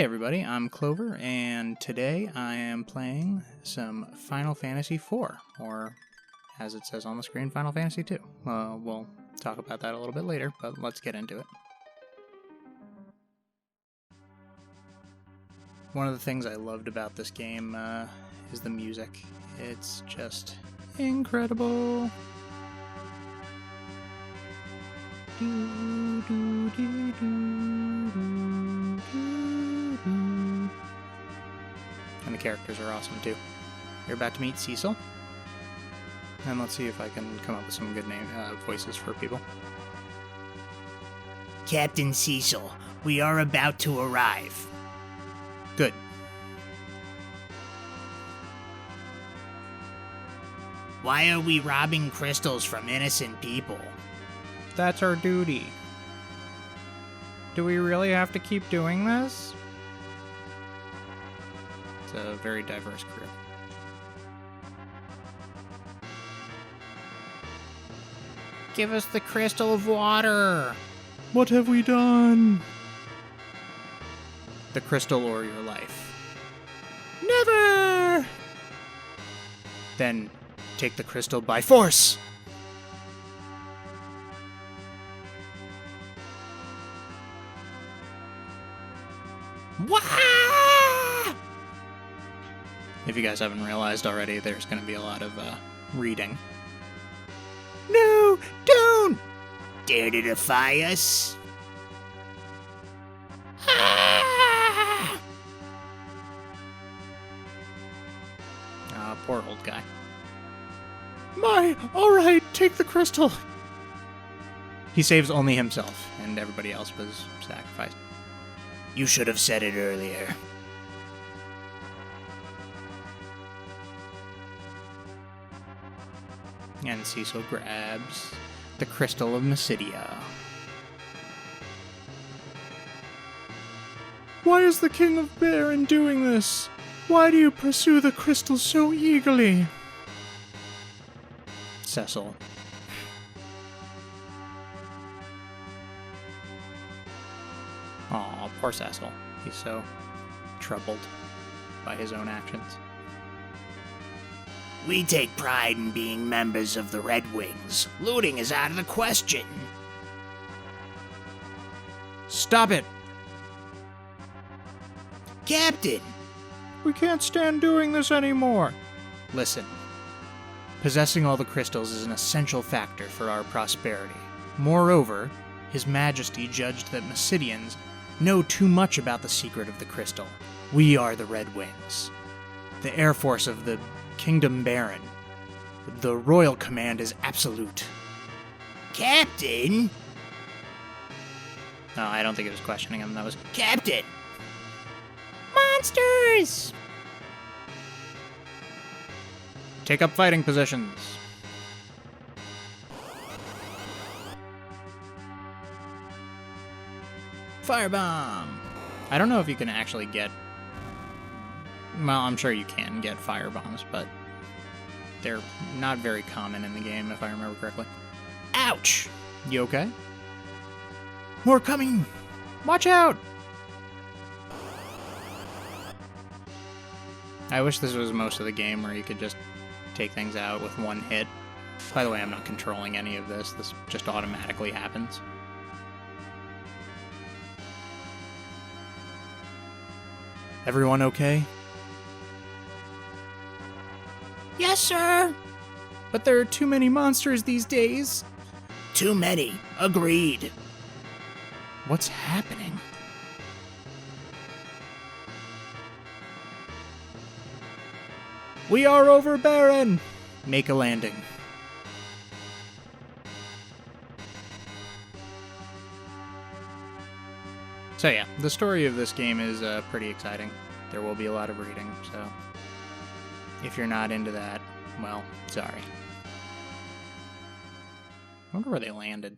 Hey everybody, I'm Clover, and today I am playing some Final Fantasy IV, or as it says on the screen, Final Fantasy II. We'll talk about that a little bit later, but let's get into it. One of the things I loved about this game is the music. It's just incredible. Do, do, do, do, do, do, do. And the characters are awesome too. You're about to meet Cecil. And let's see if I can come up with some good voices for people. Captain Cecil, we are about to arrive. Good. Why are we robbing crystals from innocent people? That's our duty. Do we really have to keep doing this? It's a very diverse crew. Give us the crystal of water. What have we done? The crystal or your life. Never! Then take the crystal by force. Wah! If you guys haven't realized already, there's going to be a lot of reading. No, don't! Dare to defy us? Ah! Poor old guy. Alright, take the crystal. He saves only himself, and everybody else was sacrificed. You should have said it earlier. And Cecil grabs the crystal of Mysidia. Why is the King of Baron doing this? Why do you pursue the crystal so eagerly? Cecil. Aw, poor Cecil. He's so troubled by his own actions. We take pride in being members of the Red Wings. Looting is out of the question. Stop it! Captain! We can't stand doing this anymore. Listen. Possessing all the crystals is an essential factor for our prosperity. Moreover, His Majesty judged that Mysidians know too much about the secret of the crystal. We are the Red Wings, the Air Force of the Kingdom Baron. The royal command is absolute. Captain? No, I don't think it was questioning him. That was... Captain! Monsters! Take up fighting positions. Firebomb! I don't know if you can actually get... Well, I'm sure you can get firebombs, but they're not very common in the game, if I remember correctly. Ouch! You okay? More coming! Watch out! I wish this was most of the game where you could just take things out with one hit. By the way, I'm not controlling any of this. This just automatically happens. Everyone okay? Yes, sir! But there are too many monsters these days. Too many. Agreed. What's happening? We are over, Baron! Make a landing. So yeah, the story of this game is pretty exciting. There will be a lot of reading, so if you're not into that, well, sorry. I wonder where they landed.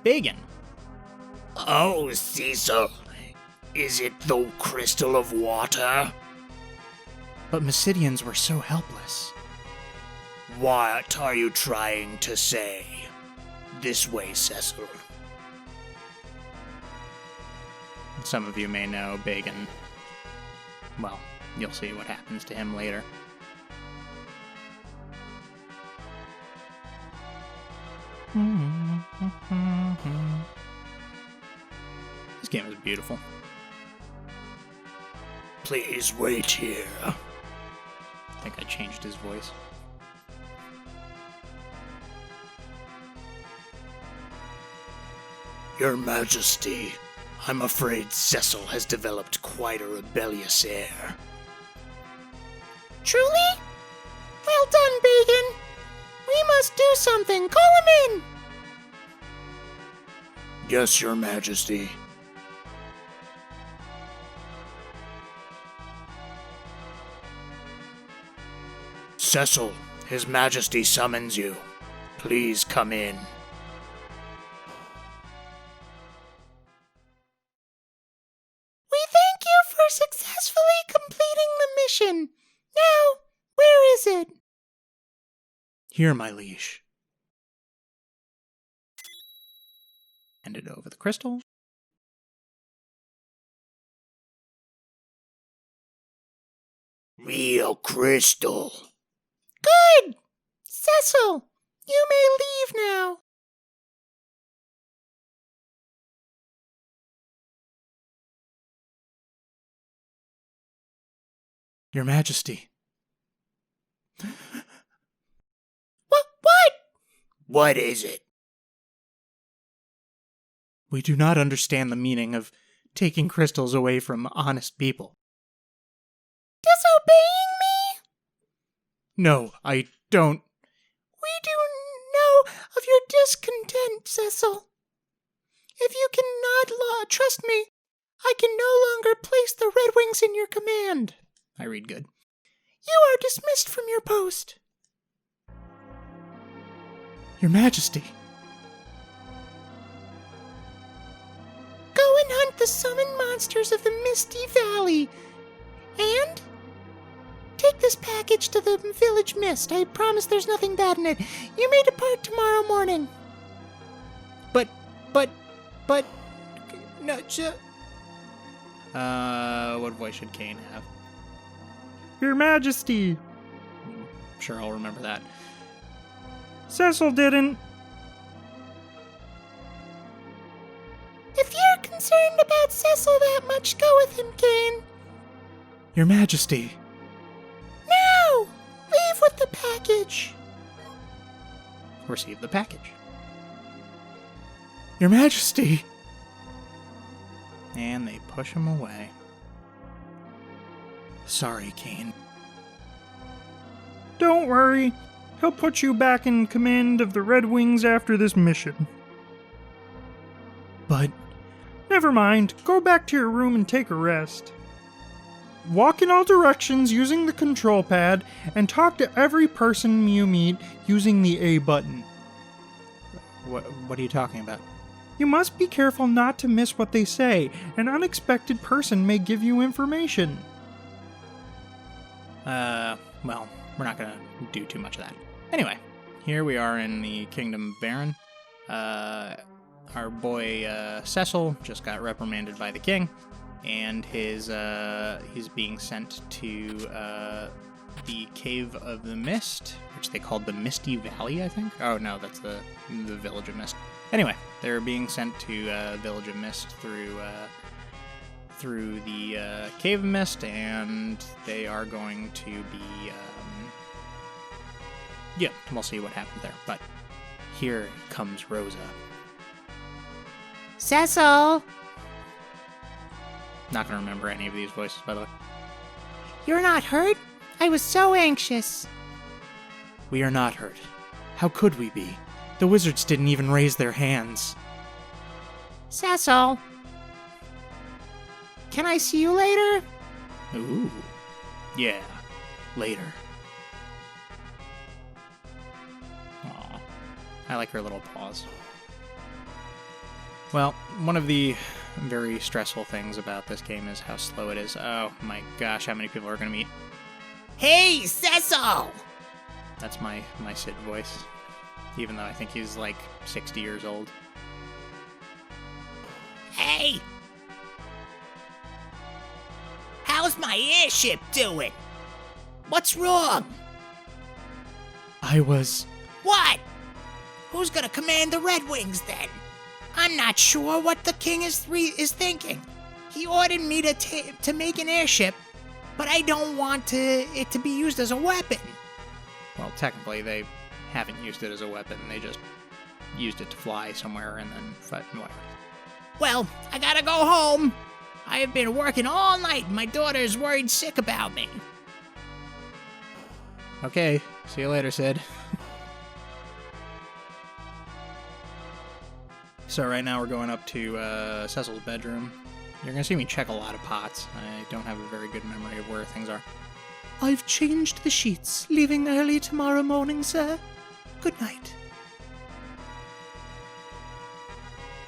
Bagan. Oh, Cecil. Is it the crystal of water? But Mysidians were so helpless. What are you trying to say? This way, Cecil. Some of you may know Bagan. Well, you'll see what happens to him later. This game is beautiful. Please wait here. I think I changed his voice. Your Majesty, I'm afraid Cecil has developed quite a rebellious air. Truly? Well done, Bagan. We must do something. Call him in. Yes, Your Majesty. Cecil, His Majesty summons you. Please come in. We thank you for successfully completing the mission. Now, where is it? Here, my liege. Handed over the crystal. Real crystal. Good! Cecil, you may leave now. Your Majesty. What? What is it? We do not understand the meaning of taking crystals away from honest people. Disobeying me? No, I don't. We do know of your discontent, Cecil. If you cannot trust me, I can no longer place the Red Wings in your command. I read good. You are dismissed from your post. Your Majesty. Go and hunt the summoned monsters of the Misty Valley. And take this package to the Village Mist. I promise there's nothing bad in it. You may depart tomorrow morning. But, no, what voice should Kane have? Your Majesty. Sure, I'll remember that. Cecil didn't. If you're concerned about Cecil that much, go with him, Kane. Your Majesty. Now, leave with the package. Receive the package. Your Majesty. And they push him away. Sorry, Kane. Don't worry. He'll put you back in command of the Red Wings after this mission. But, never mind. Go back to your room and take a rest. Walk in all directions using the control pad and talk to every person you meet using the A button. What are you talking about? You must be careful not to miss what they say. An unexpected person may give you information. Well, we're not gonna do too much of that. Anyway, here we are in the Kingdom of Baron. Our boy, Cecil just got reprimanded by the king, and he's being sent to, the Cave of the Mist, which they called the Misty Valley, I think? Oh, no, that's the Village of Mist. Anyway, they're being sent to, Village of Mist through the Cave of Mist, and they are going to be, yeah, we'll see what happens there. But here comes Rosa. Cecil! Not gonna remember any of these voices, by the way. You're not hurt? I was so anxious. We are not hurt. How could we be? The wizards didn't even raise their hands. Cecil! Can I see you later? Ooh. Yeah. Later. Aw. I like her little paws. Well, one of the very stressful things about this game is how slow it is. Oh my gosh, how many people are going to meet? Hey, Cecil! That's my Sid voice. Even though I think he's like 60 years old. Hey! How's my airship doing? What's wrong? What? Who's gonna command the Red Wings then? I'm not sure what the king is thinking. He ordered me to make an airship, but I don't want it to be used as a weapon. Well, technically they haven't used it as a weapon. They just used it to fly somewhere and then fight and whatever. Well, I gotta go home. I have been working all night. My daughter is worried sick about me. Okay, see you later, Sid. So right now we're going up to Cecil's bedroom. You're gonna see me check a lot of pots. I don't have a very good memory of where things are. I've changed the sheets, leaving early tomorrow morning, sir. Good night.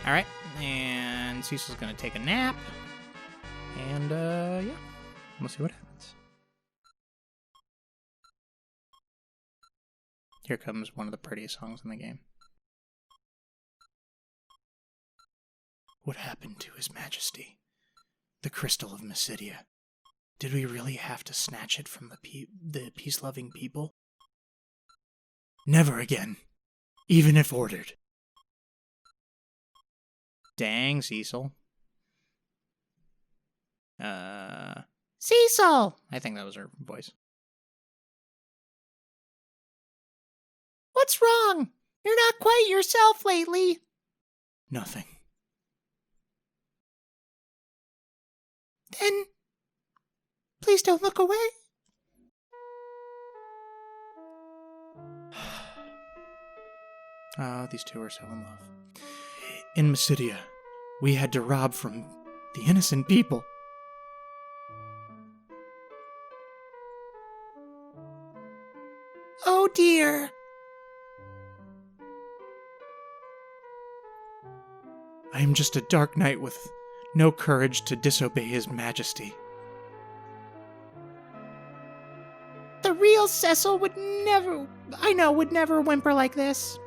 Alright, and Cecil's gonna take a nap. And, yeah, we'll see what happens. Here comes one of the prettiest songs in the game. What happened to His Majesty? The Crystal of Mysidia. Did we really have to snatch it from the peace-loving people? Never again, even if ordered. Dang, Cecil. Cecil! I think that was her voice. What's wrong? You're not quite yourself lately. Nothing. Then, please don't look away. Ah, these two are so in love. In Mysidia, we had to rob from the innocent people. Oh dear. I am just a dark knight with no courage to disobey His Majesty. The real Cecil would never whimper like this.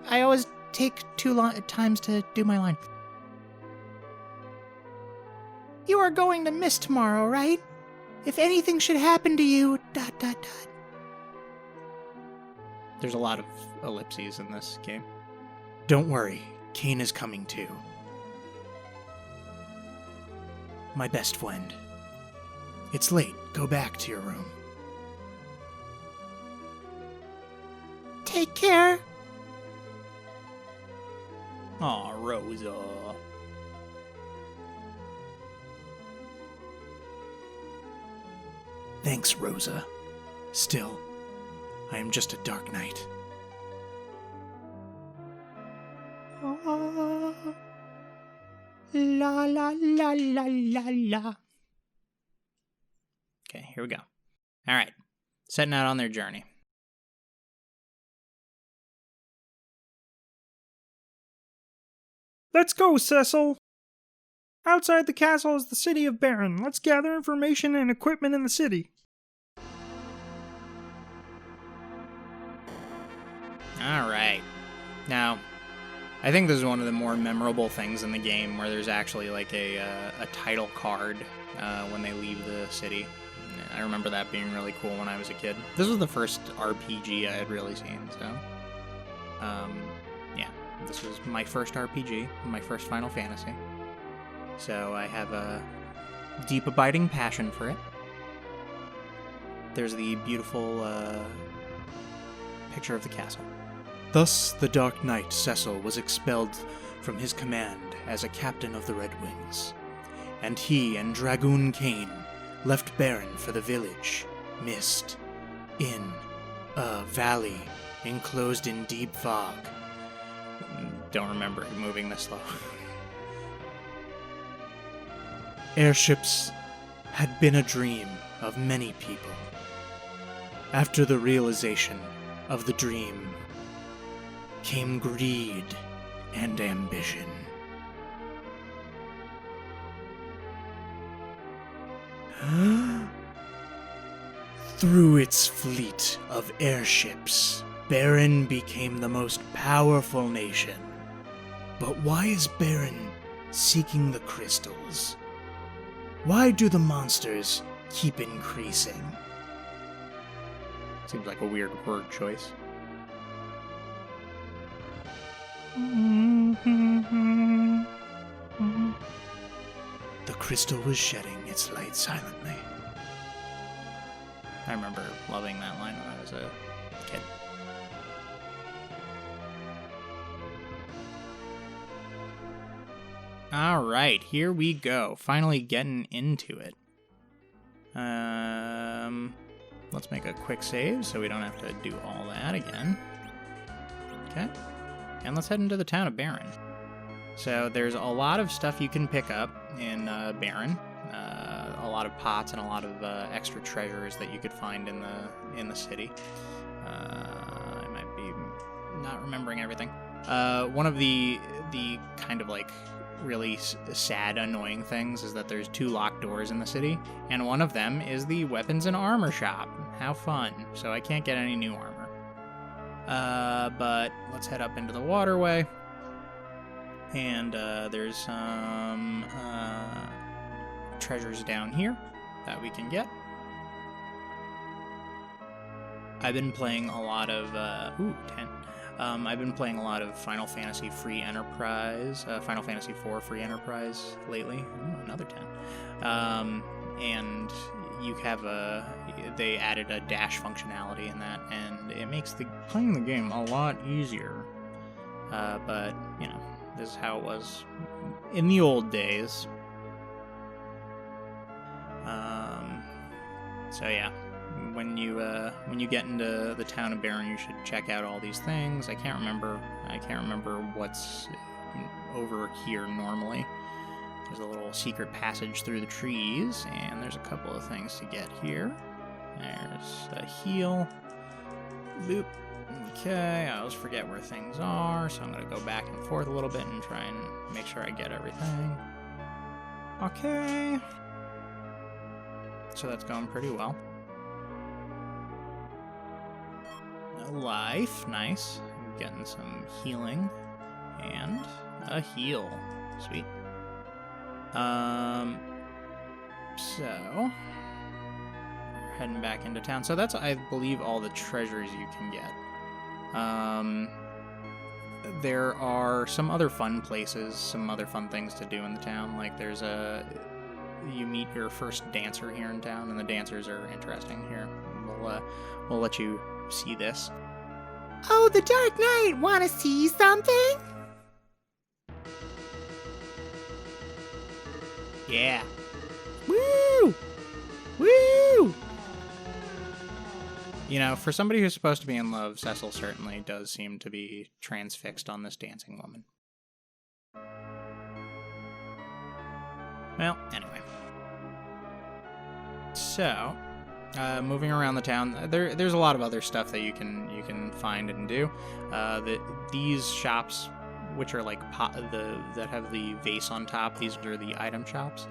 I always take too long times to do my line. You are going to miss tomorrow, right? If anything should happen to you, ... There's a lot of ellipses in this game. Don't worry, Kane is coming too. My best friend. It's late. Go back to your room. Take care. Aw, Rosa. Thanks, Rosa. Still, I am just a dark knight. La la la la la la. Okay, here we go. All right, setting out on their journey. Let's go, Cecil! Outside the castle is the city of Baron. Let's gather information and equipment in the city. Alright. Now, I think this is one of the more memorable things in the game where there's actually like a title card when they leave the city. I remember that being really cool when I was a kid. This was the first RPG I had really seen, so... yeah, this was my first RPG, my first Final Fantasy. So I have a deep, abiding passion for it. There's the beautiful picture of the castle. Thus, the Dark Knight Cecil was expelled from his command as a captain of the Red Wings, and he and Dragoon Kane left Baron for the village, Mist, in a valley enclosed in deep fog. Don't remember moving this slow. Airships had been a dream of many people. After the realization of the dream came greed and ambition. Through its fleet of airships, Baron became the most powerful nation. But why is Baron seeking the crystals? Why do the monsters keep increasing? Seems like a weird word choice. The crystal was shedding its light silently. I remember loving that line when I was a kid. Alright, here we go. Finally getting into it. Let's make a quick save so we don't have to do all that again. Okay. And let's head into the town of Baron. So there's a lot of stuff you can pick up in Baron. A lot of pots and a lot of extra treasures that you could find in the city. I might be not remembering everything. One of the kind of like really sad, annoying things is that there's 2 locked doors in the city, and one of them is the weapons and armor shop. How fun. So I can't get any new armor. But let's head up into the waterway. And there's some treasures down here that we can get. I've been playing a lot of 10. I've been playing a lot of Final Fantasy Free Enterprise, Final Fantasy IV Free Enterprise lately. Ooh, another 10. And you have they added a dash functionality in that, and it makes playing the game a lot easier. But you know, this is how it was in the old days. So yeah. When you get into the town of Baron, you should check out all these things. I can't remember what's over here normally. There's a little secret passage through the trees, and there's a couple of things to get here. There's a heal. Boop. Okay, I always forget where things are, so I'm gonna go back and forth a little bit and try and make sure I get everything. Okay. So that's going pretty well. Life, nice. Getting some healing and a heal. Sweet. So we're heading back into town. So that's, I believe, all the treasures you can get. There are some other fun places, some other fun things to do in the town. Like there's you meet your first dancer here in town, and the dancers are interesting here. We'll let you see this. Oh, the Dark Knight! Wanna see something? Yeah. Woo! Woo! You know, for somebody who's supposed to be in love, Cecil certainly does seem to be transfixed on this dancing woman. Well, anyway. So, moving around the town, there's a lot of other stuff that you can find and do. These shops, which are like that have the vase on top, these are the item shops.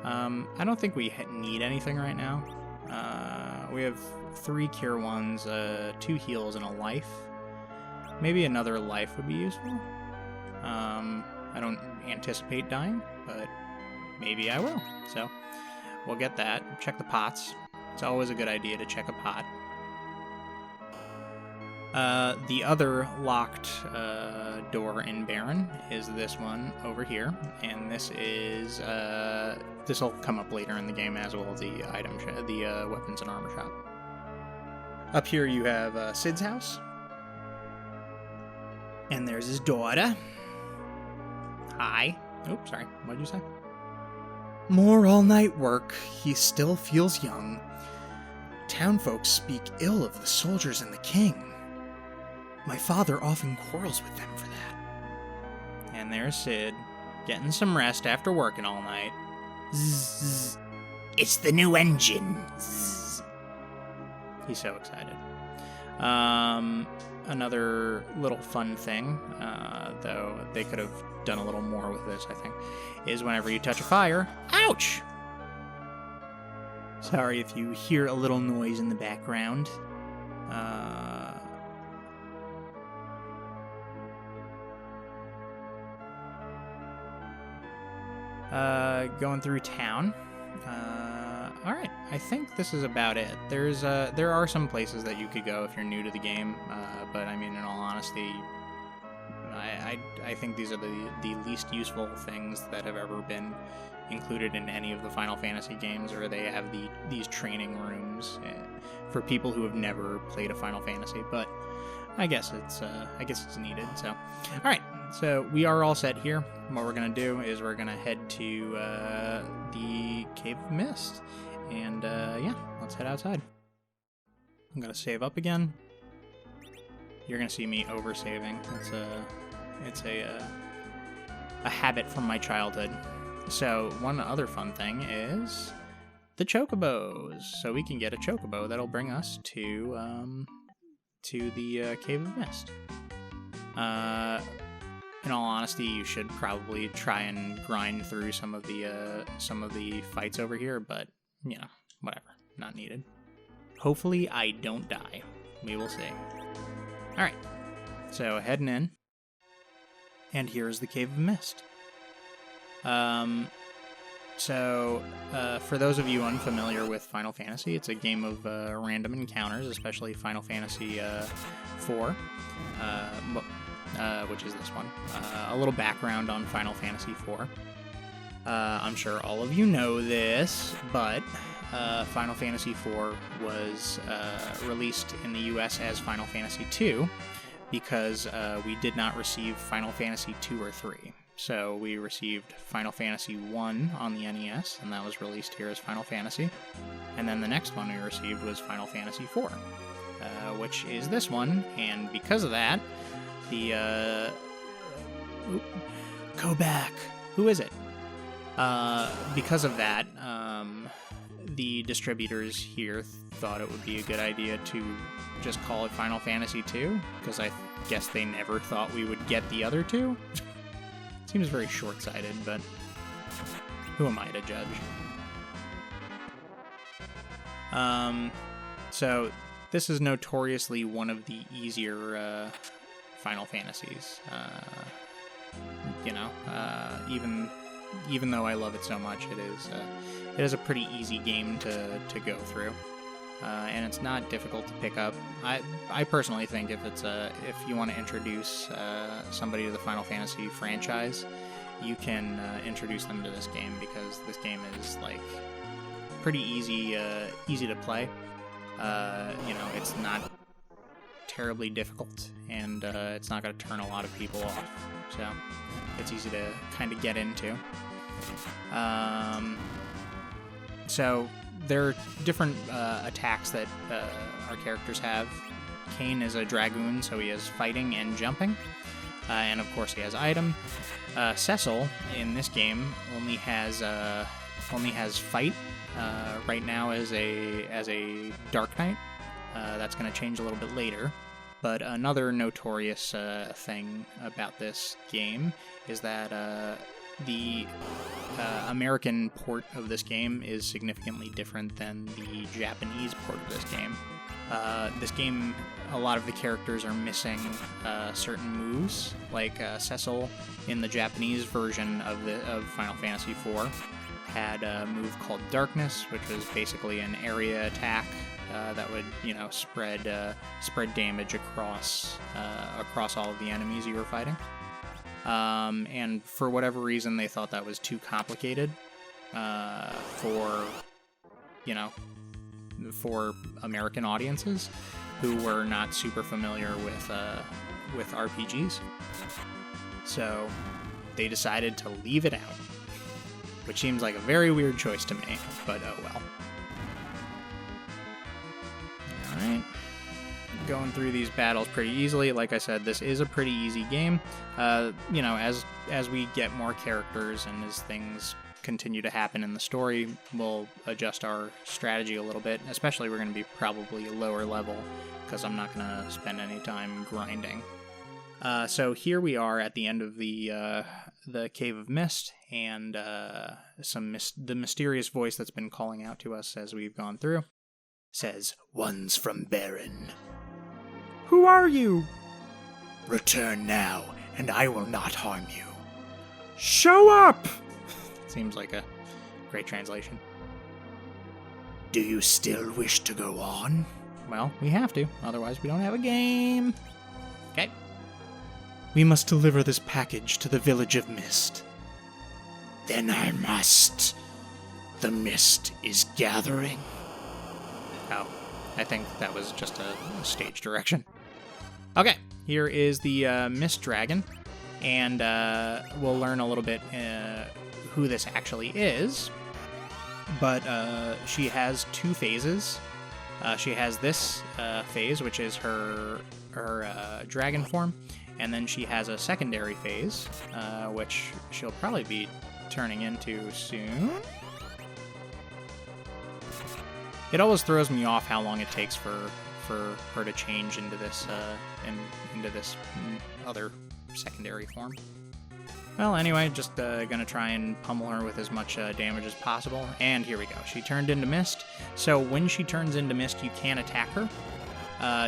I don't think we need anything right now. We have 3 cure ones, 2 heals, and a life. Maybe another life would be useful. I don't anticipate dying, but maybe I will. So we'll get that. Check the pots. It's always a good idea to check a pot. The other locked door in Baron is this one over here, and this is this will come up later in the game as well. The the weapons and armor shop. Up here you have Sid's house, and there's his daughter. Hi. Oops, sorry. What did you say? More all-night work. He still feels young. Townfolk speak ill of the soldiers and the king. My father often quarrels with them for that. And there's Sid, getting some rest after working all night. Zzz. It's the new engine. Zzz. He's so excited. Another little fun thing, though they could have done a little more with this, I think, is whenever you touch a fire, ouch! Sorry if you hear a little noise in the background. Going through town. Alright, I think this is about it. There are some places that you could go if you're new to the game, but I mean, in all honesty, I think these are the least useful things that have ever been included in any of the Final Fantasy games, or they have these training rooms for people who have never played a Final Fantasy, but I guess it's needed. So, all right, so we are all set here. What we're gonna do is we're gonna head to the Cave of Mist, and yeah, let's head outside. I'm gonna save up again. You're gonna see me over-saving. It's a habit from my childhood. So one other fun thing is the chocobos. So we can get a chocobo that'll bring us to the Cave of Mist. In all honesty, you should probably try and grind through some of the fights over here, but you know, whatever, not needed. Hopefully, I don't die. We will see. All right, so heading in, and here's the Cave of Mist. For those of you unfamiliar with Final Fantasy, it's a game of random encounters, especially Final Fantasy IV, which is this one. A little background on Final Fantasy IV. I'm sure all of you know this, but Final Fantasy IV was released in the US as Final Fantasy II because we did not receive Final Fantasy II or III. So we received Final Fantasy I on the NES, and that was released here as Final Fantasy. And then the next one we received was Final Fantasy IV, which is this one. And because of that, go back. Who is it? Because of that, the distributors here thought it would be a good idea to just call it Final Fantasy II, because I guess they never thought we would get the other two. Seems very short-sighted, but who am I to judge? So this is notoriously one of the easier Final Fantasies. Even though I love it so much, it is a pretty easy game to go through. And it's not difficult to pick up. I personally think if you want to introduce somebody to the Final Fantasy franchise, you can introduce them to this game, because this game is like pretty easy to play. It's not terribly difficult, and it's not going to turn a lot of people off. So it's easy to kind of get into. So there are different attacks that our characters have. Kain is a dragoon, so he has fighting and jumping, and of course he has item. Cecil in this game only has fight right now as a Dark Knight. That's going to change a little bit later. But another notorious thing about this game is that the American port of this game is significantly different than the Japanese port of this game. This game, a lot of the characters are missing certain moves, like Cecil in the Japanese version of Final Fantasy IV had a move called Darkness, which was basically an area attack that would, spread damage across all of the enemies you were fighting. And for whatever reason, they thought that was too complicated for American audiences who were not super familiar with RPGs. So they decided to leave it out, which seems like a very weird choice to me, but oh well. Alright. Going through these battles pretty easily. Like I said, this is a pretty easy game. As we get more characters and as things continue to happen in the story, we'll adjust our strategy a little bit. Especially we're going to be probably lower level, because I'm not going to spend any time grinding. So here we are at the end of the Cave of Mist, and the mysterious voice that's been calling out to us as we've gone through says, "One's from Baron. Who are you? Return now, and I will not harm you." Show up! Seems like a great translation. Do you still wish to go on? Well, we have to, otherwise we don't have a game. Okay. We must deliver this package to the Village of Mist. Then I must. The mist is gathering. Oh, I think that was just a stage direction. Okay, here is the Mist Dragon, and we'll learn a little bit who this actually is. But she has 2 phases. She has this phase, which is her dragon form, and then she has a secondary phase, which she'll probably be turning into soon. It always throws me off how long it takes for her to change into this other secondary form. Well, anyway, just gonna try and pummel her with as much damage as possible. And here we go. She turned into Mist. So when she turns into Mist, you can attack her.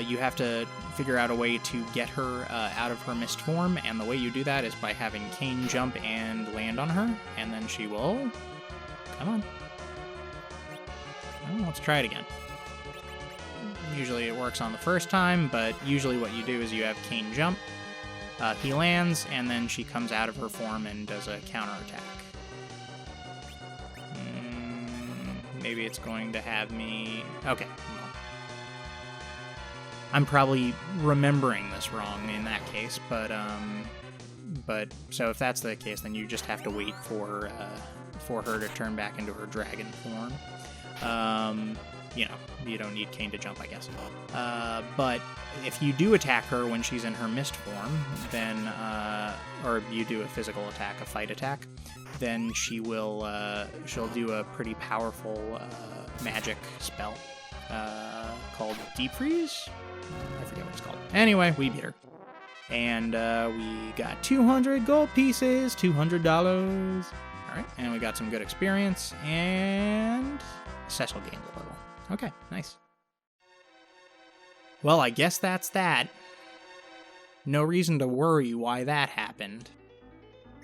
You have to figure out a way to get her out of her Mist form, and the way you do that is by having Kane jump and land on her, and then she will... Come on. Well, let's try it again. Usually it works on the first time, but usually what you do is you have Kane jump, he lands, and then she comes out of her form and does a counterattack. Maybe it's going to have me... Okay. Well, I'm probably remembering this wrong in that case, but so if that's the case, then you just have to wait for her to turn back into her dragon form. You don't need Kane to jump, I guess. But if you do attack her when she's in her Mist form, then, or you do a physical attack, a fight attack, then she'll do a pretty powerful magic spell called Deep Freeze? I forget what it's called. Anyway, we beat her. And we got 200 gold pieces, $200. All right, and we got some good experience, and Cecil gained a little. Okay, nice. Well, I guess that's that. No reason to worry why that happened.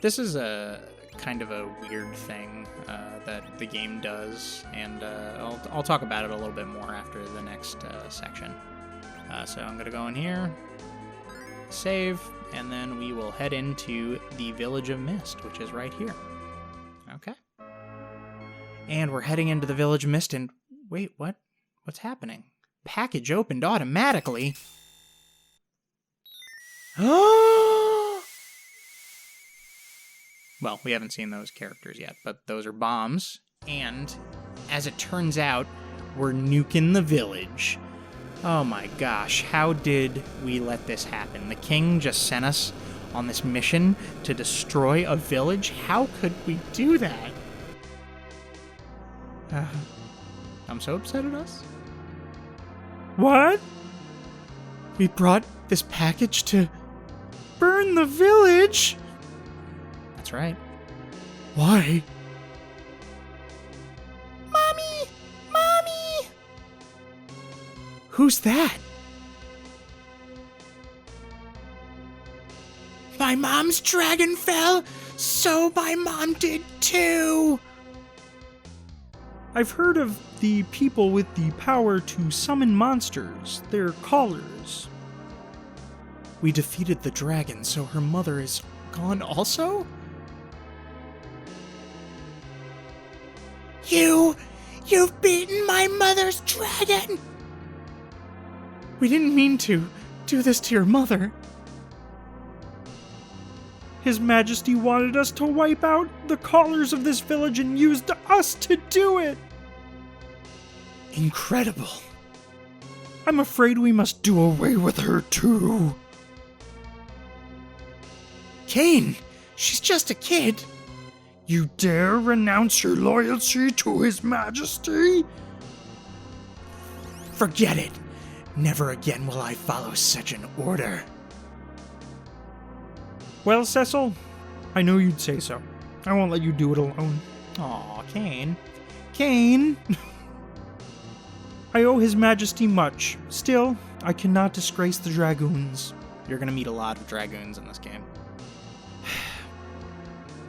This is a kind of a weird thing that the game does, and I'll talk about it a little bit more after the next section. So I'm going to go in here, save, and then we will head into the Village of Mist, which is right here. Okay. And we're heading into the Village of Mist, and wait, what? What's happening? Package opened automatically. Well, we haven't seen those characters yet, but those are bombs. And as it turns out, we're nuking the village. Oh my gosh, how did we let this happen? The king just sent us on this mission to destroy a village? How could we do that? I'm so upset at us. What? We brought this package to Burn the village? That's right. Why? Mommy! Mommy! Who's that? My mom's dragon fell, so my mom did too. I've heard of the people with the power to summon monsters. They're callers. We defeated the dragon, so her mother is gone also? You've beaten my mother's dragon! We didn't mean to do this to your mother. His Majesty wanted us to wipe out the callers of this village and used us to do it. Incredible. I'm afraid we must do away with her too. Kane, she's just a kid. You dare renounce your loyalty to His Majesty? Forget it. Never again will I follow such an order. Well, Cecil, I knew you'd say so. I won't let you do it alone. Aw, Kane. Kane! I owe His Majesty much. Still, I cannot disgrace the dragoons. You're gonna meet a lot of dragoons in this game.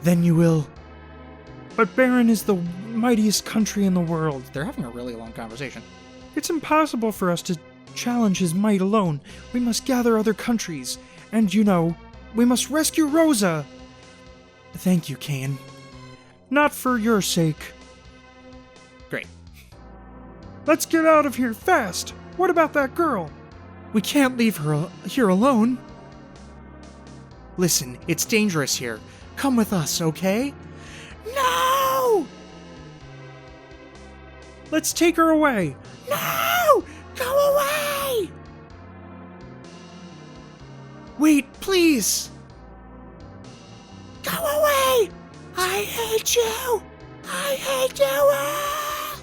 Then you will. But Baron is the mightiest country in the world. They're having a really long conversation. It's impossible for us to challenge his might alone. We must gather other countries. And we must rescue Rosa. Thank you, Kane. Not for your sake. Great. Let's get out of here fast. What about that girl? We can't leave her here alone. Listen, it's dangerous here. Come with us, okay? No! Let's take her away. No! Go away! Wait, please! Go away! I hate you! I hate you all!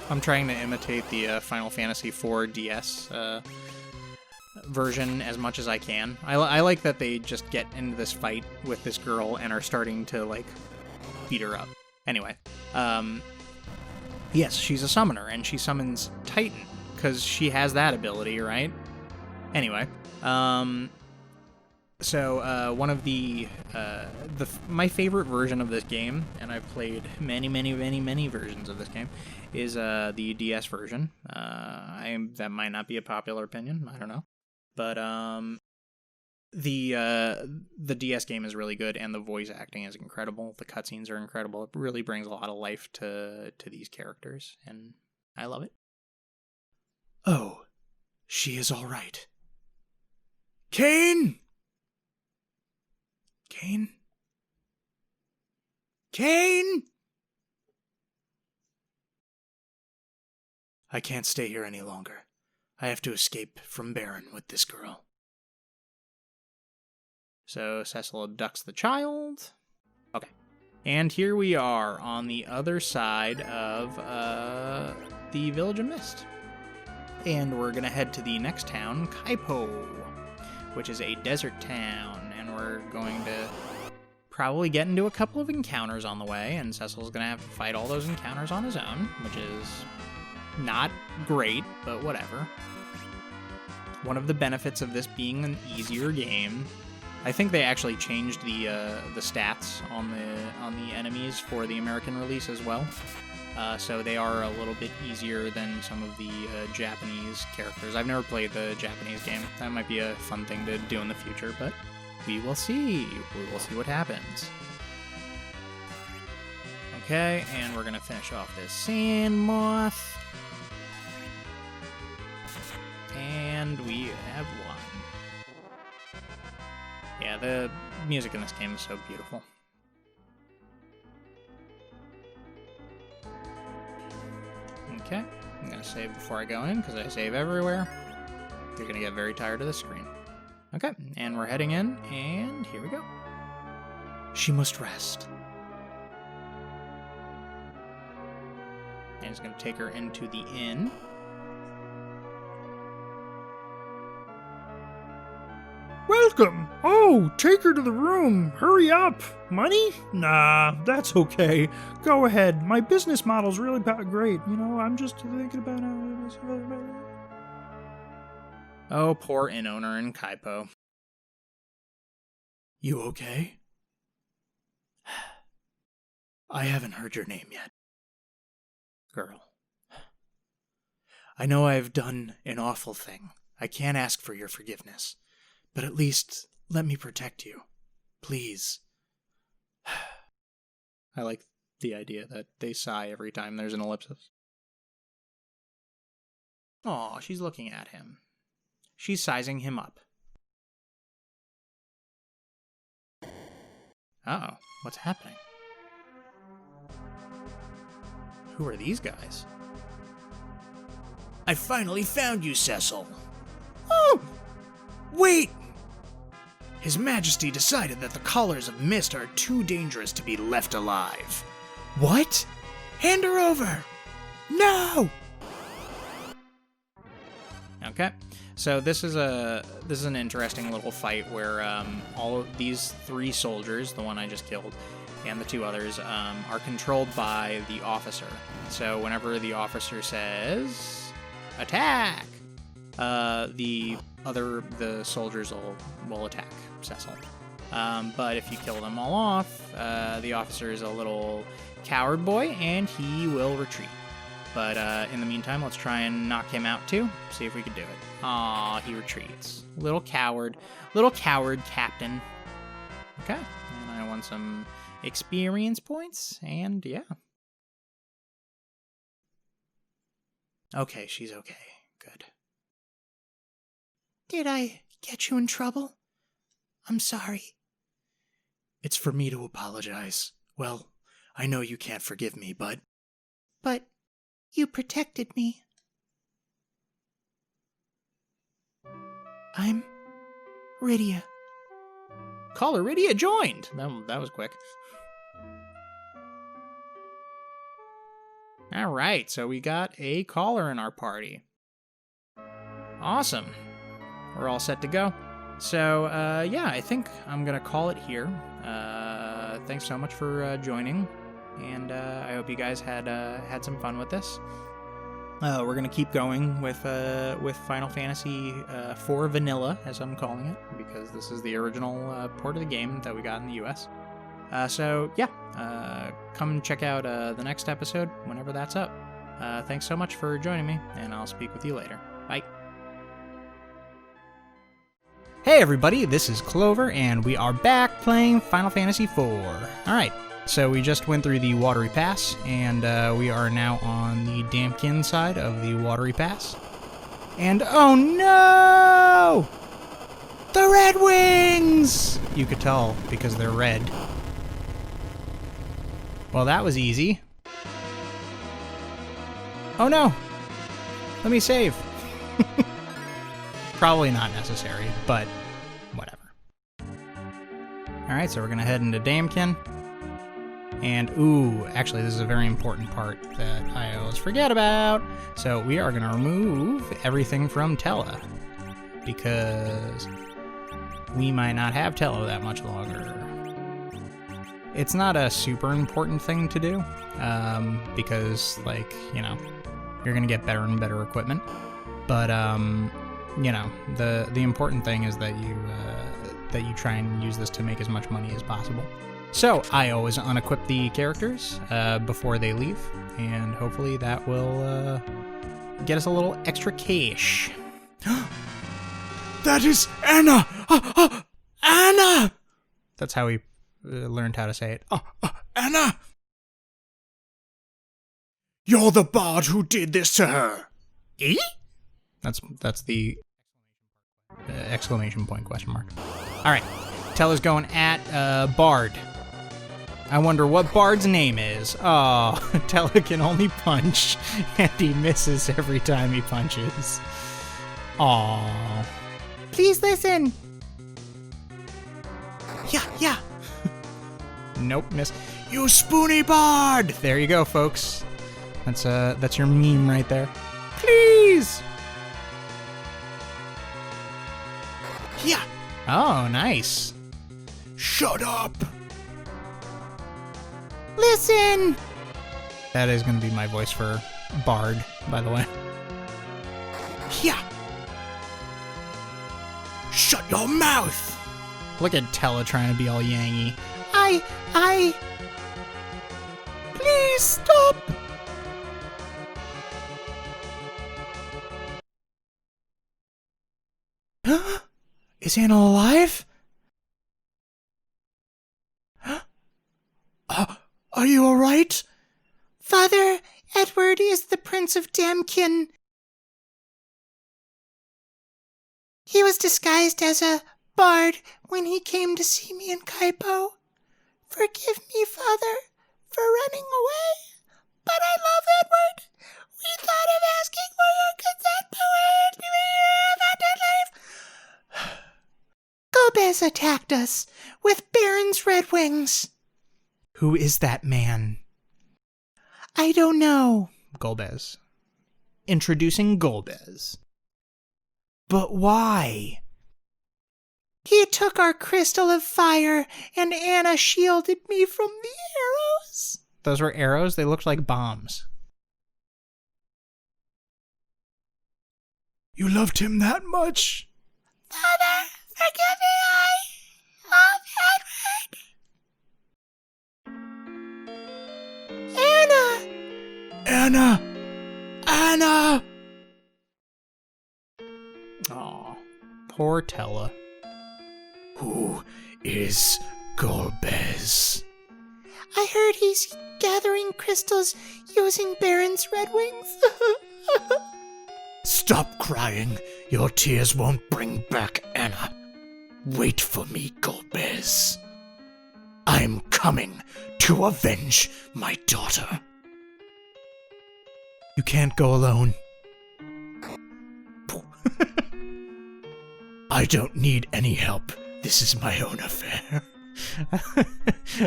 I'm trying to imitate the Final Fantasy IV DS version as much as I can. I like that they just get into this fight with this girl and are starting to, like, beat her up. Anyway, yes, she's a summoner, and she summons Titan, because she has that ability, right? Anyway, so one of my favorite version of this game, and I've played many versions of this game, is the DS version. That might not be a popular opinion, I don't know, but the DS game is really good, and the voice acting is incredible. The cutscenes are incredible. It really brings a lot of life to these characters, and I love it. Oh, she is all right. Kane! Kane? Kane! I can't stay here any longer. I have to escape from Baron with this girl. So Cecil abducts the child. Okay. And here we are on the other side of the Village of Mist. And we're going to head to the next town, Kaipo, which is a desert town. And we're going to probably get into a couple of encounters on the way. And Cecil's going to have to fight all those encounters on his own, which is not great, but whatever. One of the benefits of this being an easier game, I think they actually changed the stats on the enemies for the American release as well. So they are a little bit easier than some of the Japanese characters. I've never played the Japanese game. That might be a fun thing to do in the future, but we will see. We will see what happens. Okay, and we're gonna finish off this sand moth. And we have won. Yeah, the music in this game is so beautiful. Okay, I'm gonna save before I go in, because I save everywhere. You're gonna get very tired of the screen. Okay, and we're heading in, and here we go. She must rest. And he's gonna take her into the inn. Welcome! Oh, take her to the room. Hurry up. Money? Nah, that's okay. Go ahead. My business model's really great. I'm just thinking about how... Oh, poor inn owner in Kaipo. You okay? I haven't heard your name yet. Girl. I know I've done an awful thing. I can't ask for your forgiveness. But at least let me protect you. Please. I like the idea that they sigh every time there's an ellipsis. Aw, she's looking at him. She's sizing him up. Uh-oh, what's happening? Who are these guys? I finally found you, Cecil. Oh! Wait! His Majesty decided that the Callers of Mist are too dangerous to be left alive. What? Hand her over! No! Okay, so this is an interesting little fight where all of these three soldiers, the one I just killed, and the two others are controlled by the officer. So whenever the officer says attack, the soldiers will attack Cecil. But if you kill them all off, the officer is a little coward boy, and he will retreat. But in the meantime, let's try and knock him out too. See if we can do it. Aw, he retreats. Little coward captain. Okay, and I won some experience points, and yeah. Okay, she's okay. Good. Did I get you in trouble? I'm sorry. It's for me to apologize. Well, I know you can't forgive me, but... But you protected me. I'm Rydia. Caller Rydia joined! That was quick. Alright, so we got a caller in our party. Awesome. We're all set to go. So, yeah, I think I'm gonna call it here. Thanks so much for joining, and I hope you guys had some fun with this. We're gonna keep going with Final Fantasy IV Vanilla, as I'm calling it, because this is the original port of the game that we got in the US. So yeah, come check out the next episode whenever that's up. Thanks so much for joining me, and I'll speak with you later. Bye. Hey everybody, this is Clover, and we are back playing Final Fantasy IV. Alright, so we just went through the Watery Pass, and we are now on the Dampkin side of the Watery Pass. And oh no! The Red Wings! You could tell because they're red. Well, that was easy. Oh no! Let me save. Probably not necessary, but whatever. Alright, so we're gonna head into Dampkin. And, ooh, actually this is a very important part that I always forget about. So we are gonna remove everything from Tellah, because we might not have Tellah that much longer. It's not a super important thing to do, because, like, you know, you're gonna get better and better equipment. But, you know, the important thing is that you try and use this to make as much money as possible. So I always unequip the characters before they leave, and hopefully that will get us a little extra cash. That is Anna! Anna! That's how we learned how to say it. Anna! You're the bard who did this to her! Eh? That's the exclamation point question mark. All right, Tellah's going at Bard. I wonder what Bard's name is. Oh, Tellah can only punch, and he misses every time he punches. Aw. Please listen. Yeah. Nope, miss. You SPOONY Bard! There you go, folks. That's your meme right there. Please! Yeah. Oh, nice. Shut up! Listen. That is going to be my voice for Bard, by the way. Yeah. Shut your mouth! Look at Tellah trying to be all yangy. Please stop. Is Anna alive? Are you alright? Father Edward is the Prince of Dampkin. He was disguised as a bard when he came to see me in Kaipo. Forgive me, Father, for running away, but I love Edward. We thought of asking for your consent, but we had to leave. Gomez attacked us with Baron's Red Wings. Who is that man? I don't know. Golbez. Introducing Golbez. But why? He took our crystal of fire, and Anna shielded me from the arrows. Those were arrows? They looked like bombs. You loved him that much? Father, forgive me, I love Edward. Anna! Anna! Aw, poor Tella. Who is Golbez? I heard he's gathering crystals using Baron's red wings. Stop crying. Your tears won't bring back Anna. Wait for me, Golbez. I'm coming to avenge my daughter. You can't go alone. I don't need any help. This is my own affair.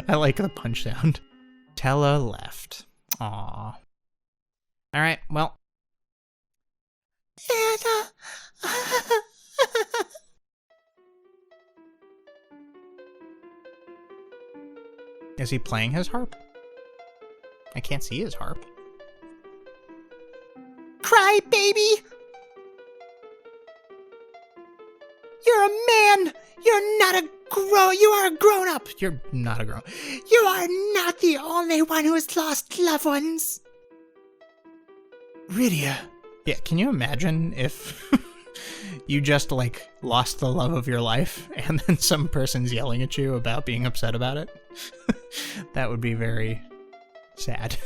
I like the punch sound. Tella left. Aw. Alright, well. Anna. Is he playing his harp? I can't see his harp. Cry, baby. You're a man. You're not a you are a grown-up. You're not a grown. You are not the only one who has lost loved ones. Rydia. Yeah, can you imagine if you just, like, lost the love of your life and then some person's yelling at you about being upset about it? That would be very sad.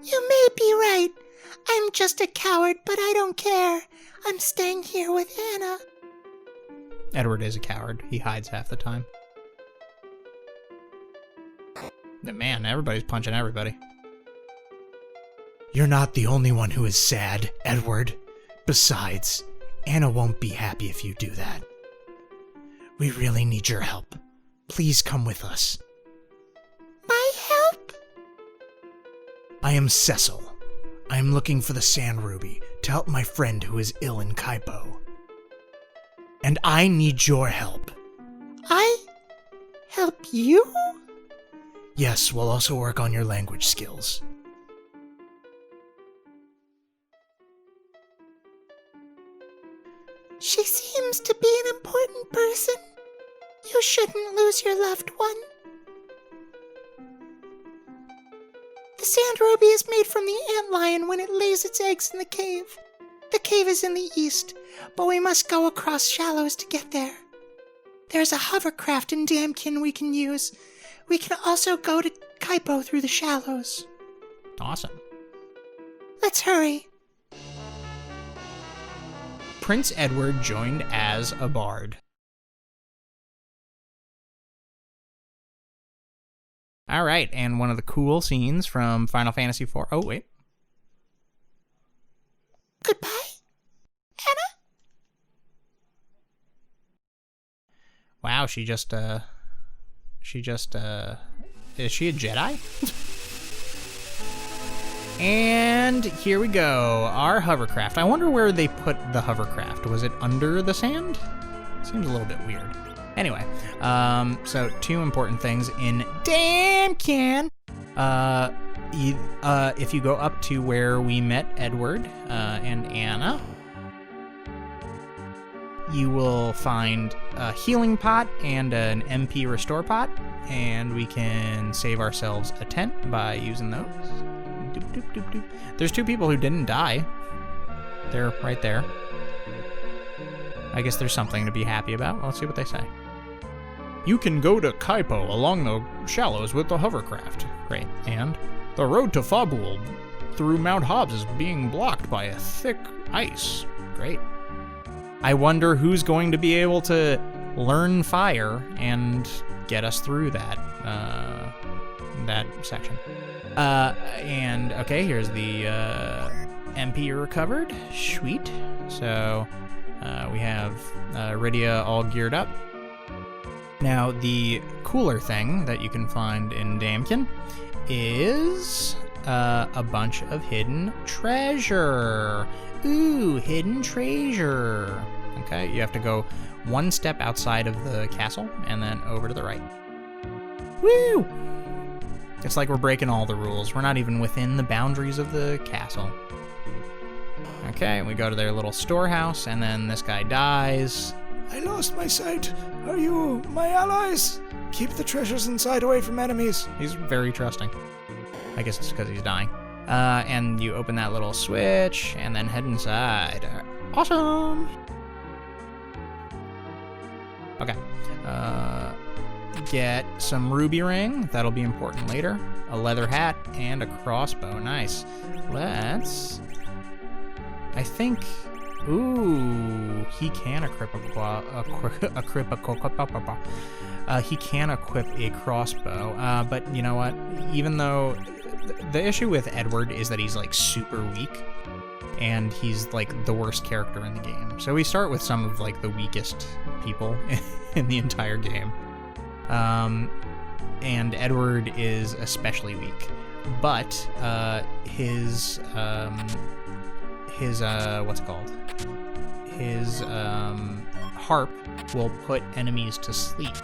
You may be right. I'm just a coward, but I don't care. I'm staying here with Anna. Edward is a coward. He hides half the time. Man, everybody's punching everybody. You're not the only one who is sad, Edward. Besides, Anna won't be happy if you do that. We really need your help. Please come with us. My help? I am Cecil. I am looking for the Sand Ruby to help my friend who is ill in Kaipo. And I need your help. I help you? Yes, we'll also work on your language skills. She seems to be an important person. You shouldn't lose your loved one. The sand ruby is made from the antlion when it lays its eggs in the cave. The cave is in the east, but we must go across shallows to get there. There's a hovercraft in Damkin we can use. We can also go to Kaipo through the shallows. Awesome. Let's hurry. Prince Edward joined as a bard. All right, and one of the cool scenes from Final Fantasy IV. Oh, wait. Goodbye, Anna? Wow, is she a Jedi? And here we go, our hovercraft. I wonder where they put the hovercraft. Was it under the sand? Seems a little bit weird. Anyway, so two important things in Damkin. If you go up to where we met Edward and Anna, you will find a healing pot and an MP restore pot, and we can save ourselves a tent by using those. Doop, doop, doop, doop. There's two people who didn't die. They're right there. I guess there's something to be happy about. Let's see what they say. You can go to Kaipo along the shallows with the hovercraft. Great. And the road to Fabul through Mount Hobbs is being blocked by a thick ice. Great. I wonder who's going to be able to learn fire and get us through that section. And okay, here's the MP recovered. Sweet. So we have Rydia all geared up. Now, the cooler thing that you can find in Damkin is a bunch of hidden treasure. Ooh, hidden treasure. Okay, you have to go one step outside of the castle and then over to the right. Woo! It's like we're breaking all the rules. We're not even within the boundaries of the castle. Okay, we go to their little storehouse, and then this guy dies. I lost my sight. Are you my allies? Keep the treasures inside away from enemies. He's very trusting. I guess it's because he's dying. And you open that little switch, and then head inside. Awesome! Okay. Get some ruby ring. That'll be important later. A leather hat, and a crossbow. Nice. Let's... I think... Ooh, he can equip he can equip a crossbow, but you know what? Even though the issue with Edward is that he's like super weak, and he's like the worst character in the game. So we start with some of like the weakest people in the entire game, and Edward is especially weak. But his what's it called? His harp will put enemies to sleep,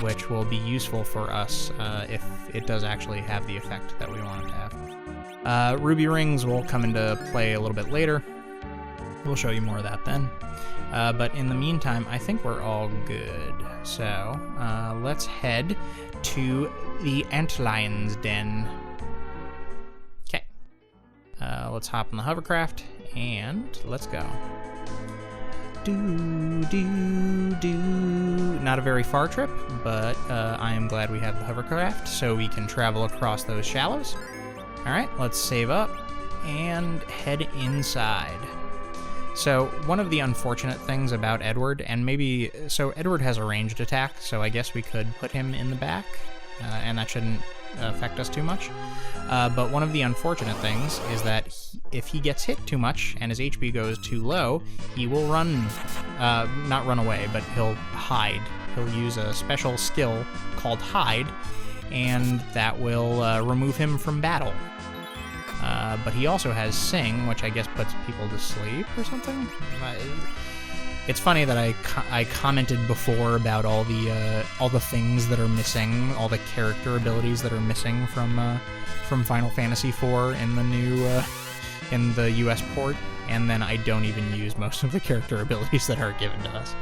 which will be useful for us if it does actually have the effect that we want it to have. Ruby rings will come into play a little bit later. We'll show you more of that then. But in the meantime, I think we're all good. So let's head to the Antlion's Den. Okay. Let's hop in the hovercraft and let's go. Not a very far trip, but I am glad we have the hovercraft so we can travel across those shallows. Alright, let's save up and head inside. So, one of the unfortunate things about Edward, and maybe... So, Edward has a ranged attack, so I guess we could put him in the back, and that shouldn't affect us too much. But one of the unfortunate things is that if he gets hit too much and his HP goes too low, he will run, not run away, but he'll hide. He'll use a special skill called Hide, and that will remove him from battle. But he also has Sing, which I guess puts people to sleep or something. It's funny that I commented before about all the things that are missing, all the character abilities that are missing from Final Fantasy IV in the new in the US port, and then I don't even use most of the character abilities that are given to us.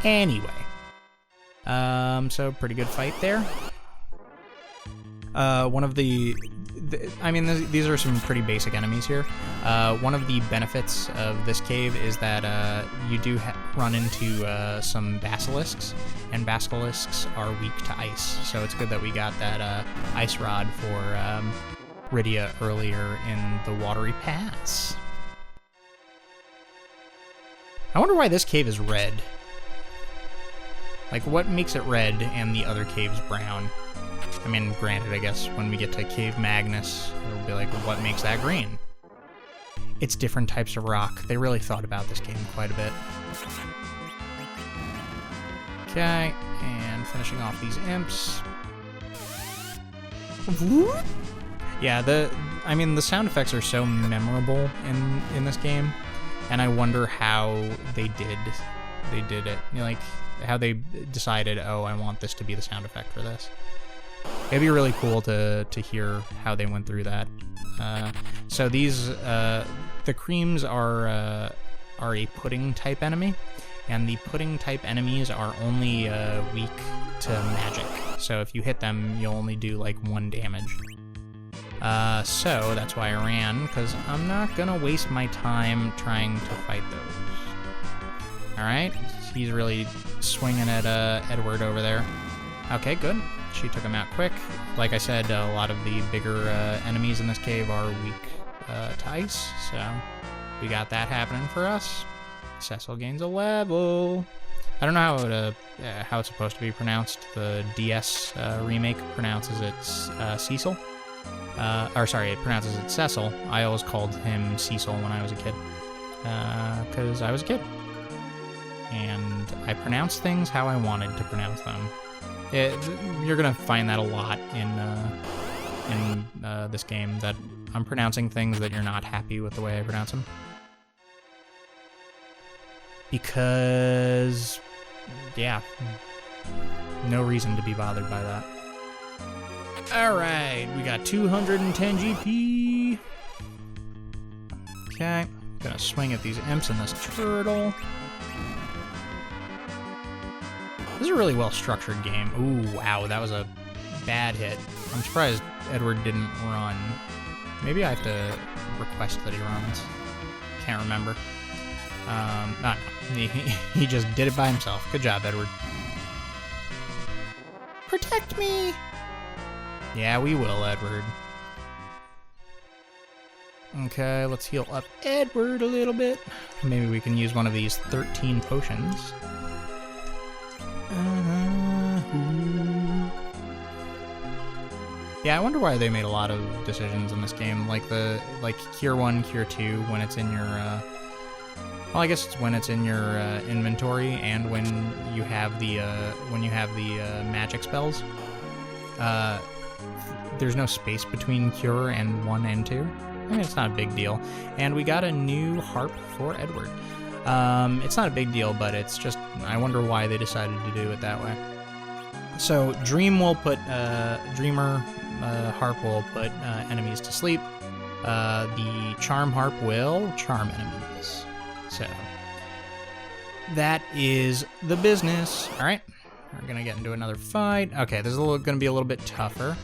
Anyway, so pretty good fight there. One of the I mean, these are some pretty basic enemies here. One of the benefits of this cave is that you do run into some basilisks, and basilisks are weak to ice, so it's good that we got that ice rod for Rydia earlier in the Watery Pass. I wonder why this cave is red. Like, what makes it red and the other cave's brown? I mean, granted, I guess when we get to Cave Magnus, it'll be like, what makes that green? It's different types of rock. They really thought about this game quite a bit. Okay, and finishing off these imps. Yeah, the sound effects are so memorable in this game, and I wonder how they did it. You know, like, how they decided, oh, I want this to be the sound effect for this. It'd be really cool to hear how they went through that. So these, the creams are a pudding type enemy, and the pudding type enemies are only weak to magic. So if you hit them, you'll only do like 1 damage. So that's why I ran, because I'm not gonna waste my time trying to fight those. Alright, he's really swinging at Edward over there. Okay, good. She took him out quick. Like I said, a lot of the bigger enemies in this cave are weak to ice, so we got that happening for us. Cecil gains a level. I don't know how it's supposed to be pronounced. The DS remake pronounces it Cecil. It pronounces it Cecil. I always called him Cecil when I was a kid, because I was a kid. And I pronounced things how I wanted to pronounce them. You're gonna find that a lot in this game that I'm pronouncing things that you're not happy with the way I pronounce them. Because, yeah, no reason to be bothered by that. Alright, we got 210 GP. Okay, gonna swing at these imps and this turtle. This is a really well-structured game. Ooh, wow, that was a bad hit. I'm surprised Edward didn't run. Maybe I have to request that he runs. Can't remember. No, he just did it by himself. Good job, Edward. Protect me! Yeah, we will, Edward. Okay, let's heal up Edward a little bit. Maybe we can use one of these 13 potions. Yeah, I wonder why they made a lot of decisions in this game, like Cure 1, Cure 2, when it's in your, well, I guess it's when it's in your inventory and when you have the magic spells. There's no space between Cure and 1 and 2. I mean, it's not a big deal. And we got a new harp for Edward. It's not a big deal, but it's just, I wonder why they decided to do it that way. So, Dream will put, Dreamer harp will put enemies to sleep. The Charm harp will charm enemies. So, that is the business. Alright, we're gonna get into another fight. Okay, this is gonna be a little bit tougher.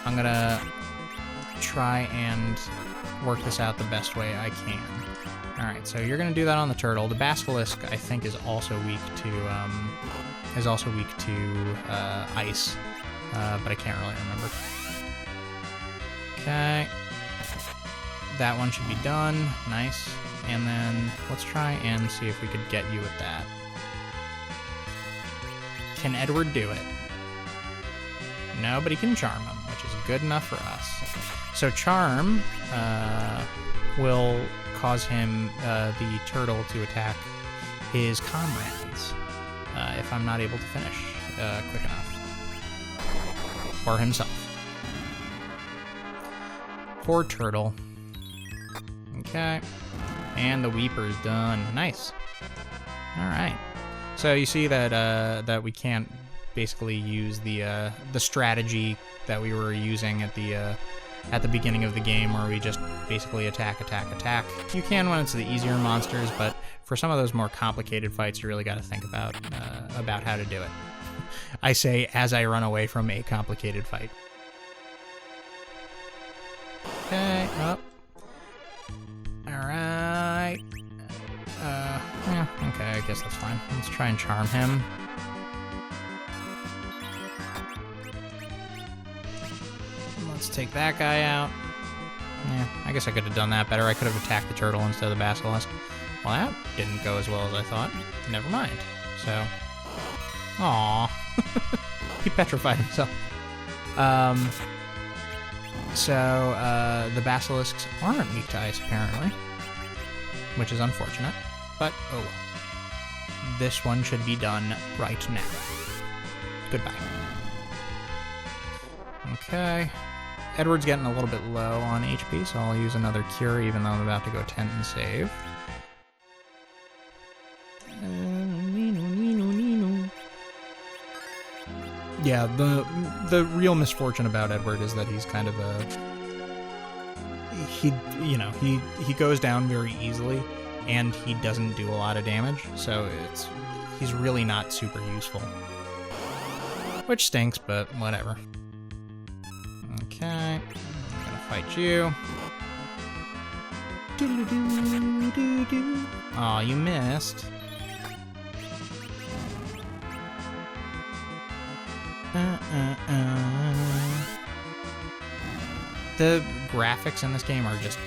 I'm gonna try and work this out the best way I can. Alright, so you're gonna do that on the turtle. The basilisk, I think, is also weak to ice, but I can't really remember. Okay, that one should be done. Nice. And then let's try and see if we could get you with that. Can Edward do it? No, but he can charm him, which is good enough for us. So charm will cause him, the turtle, to attack his comrades if I'm not able to finish quick enough. Or himself. Poor turtle. Okay. And the Weeper's done. Nice. Alright. So you see that that we can't basically use the strategy that we were using at the beginning of the game, where we just basically attack. You can when it's the easier monsters, but for some of those more complicated fights, you really got to think about how to do it. I say as I run away from a complicated fight. Okay, up. Alright. Yeah, okay, I guess that's fine. Let's try and charm him. Let's take that guy out. Yeah, I guess I could have done that better. I could have attacked the turtle instead of the basilisk. Well, that didn't go as well as I thought. Never mind. So, aww. He petrified himself. The basilisks aren't weak to ice, apparently. Which is unfortunate. But, oh well. This one should be done right now. Goodbye. Okay. Edward's getting a little bit low on HP, so I'll use another cure, even though I'm about to go tent and save. Yeah, the real misfortune about Edward is that he's kind of he goes down very easily, and he doesn't do a lot of damage, so he's really not super useful. Which stinks, but whatever. Okay, I'm gonna fight you. Aw, you missed. The graphics in this game are just...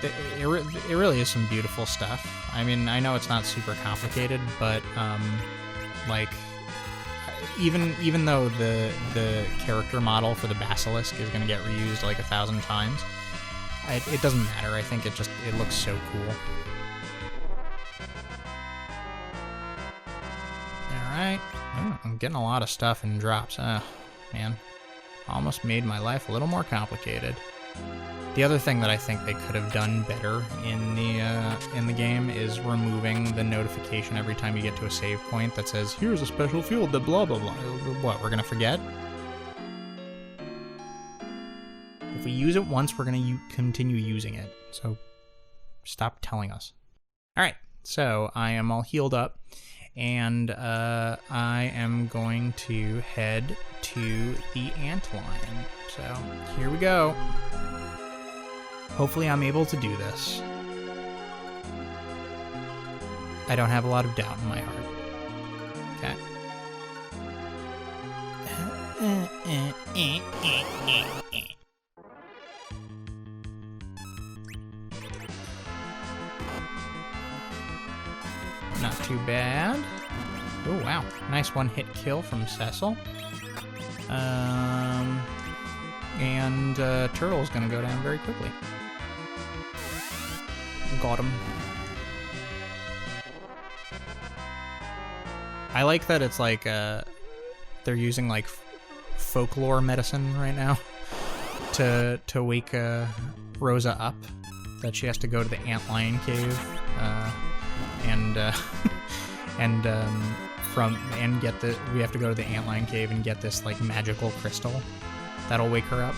It really is some beautiful stuff. I mean, I know it's not super complicated, but, even though the character model for the basilisk is going to get reused like 1,000 times, it doesn't matter. I think it looks so cool. Alright. Oh, I'm getting a lot of stuff in drops. Man. Almost made my life a little more complicated. The other thing that I think they could have done better in the game is removing the notification every time you get to a save point that says, here's a special field that blah blah blah. What, we're gonna forget? If we use it once, we're gonna continue using it. So stop telling us. Alright, so I am all healed up, and I am going to head to the antlion. So here we go. Hopefully I'm able to do this. I don't have a lot of doubt in my heart. Okay. Not too bad. Oh, wow. Nice one-hit kill from Cecil. And Turtle's gonna go down very quickly. Got him. I like that it's like, they're using like folklore medicine right now to wake Rosa up. That she has to go to the antlion cave, we have to go to the antlion cave and get this like magical crystal that'll wake her up.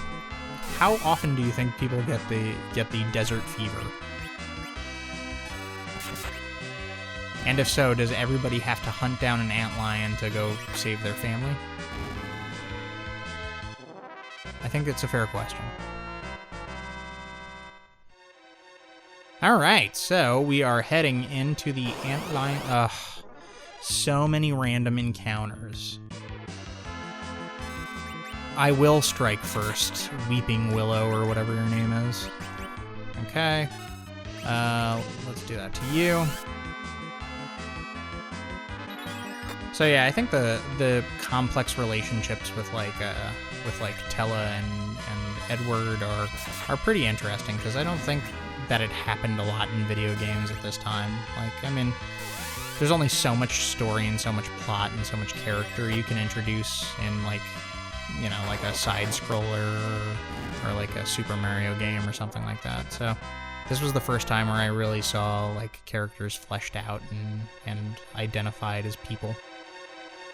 How often do you think people get the desert fever? And if so, does everybody have to hunt down an antlion to go save their family? I think it's a fair question. Alright, so we are heading into the antlion. Ugh, so many random encounters. I will strike first, Weeping Willow, or whatever your name is. Okay. Let's do that to you. So yeah, I think the complex relationships with Tella and Edward are pretty interesting, because I don't think that it happened a lot in video games at this time. Like, I mean, there's only so much story and so much plot and so much character you can introduce in, like, you know, like a side-scroller or like a Super Mario game or something like that. So this was the first time where I really saw, like, characters fleshed out and identified as people.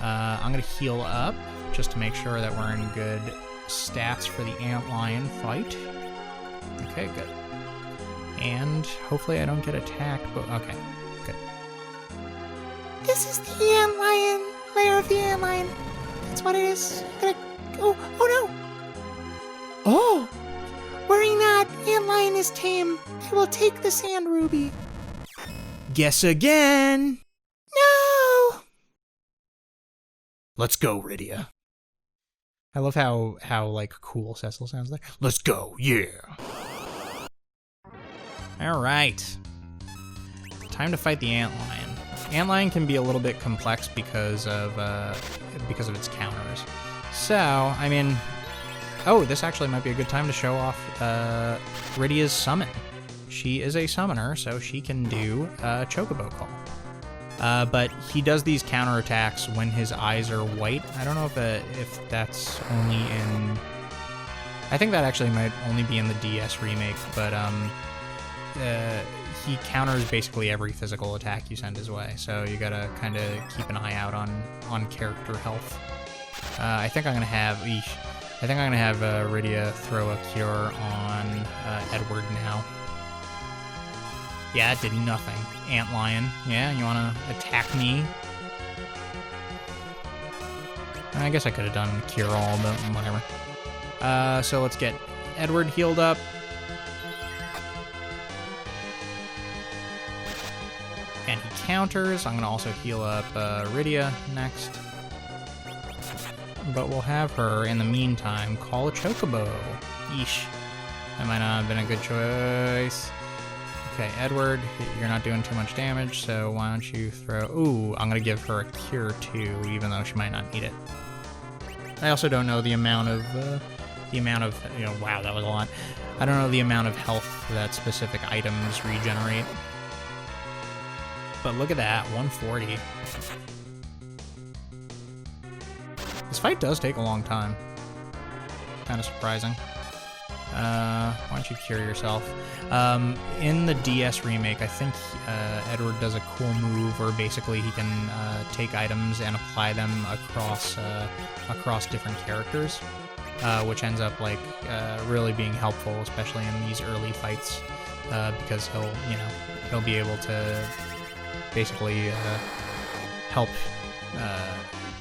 I'm gonna heal up just to make sure that we're in good stats for the antlion fight. Okay, good. And hopefully I don't get attacked, but okay, good. This is the antlion, lair of the antlion. That's what it is. Oh no! Oh! Worry not, antlion is tame. I will take the sand ruby. Guess again! No! Let's go, Rydia. I love how like cool Cecil sounds there. Let's go, yeah! Alright. Time to fight the antlion. Antlion can be a little bit complex because of its counters. So, I mean... Oh, this actually might be a good time to show off Rydia's summon. She is a summoner, so she can do a Chocobo Call. But he does these counterattacks when his eyes are white. I don't know if that's only in... I think that actually might only be in the DS remake, but he counters basically every physical attack you send his way, so you gotta kind of keep an eye out on character health. I think I'm gonna have Rydia throw a cure on Edward now. Yeah, it did nothing. Antlion. Yeah, you wanna attack me? I guess I could have done cure all, but whatever. So let's get Edward healed up. And he counters. I'm gonna also heal up Rydia next. But we'll have her, in the meantime, call a Chocobo. Yeesh. That might not have been a good choice. Okay, Edward, you're not doing too much damage, so why don't you throw... Ooh, I'm gonna give her a cure too, even though she might not need it. I also don't know the amount of, you know, wow, that was a lot. I don't know the amount of health that specific items regenerate. But look at that, 140. This fight does take a long time. kind of surprising. Why don't you cure yourself? In the DS remake, I think Edward does a cool move where basically he can take items and apply them across different characters, which ends up like really being helpful, especially in these early fights, because he'll be able to basically help.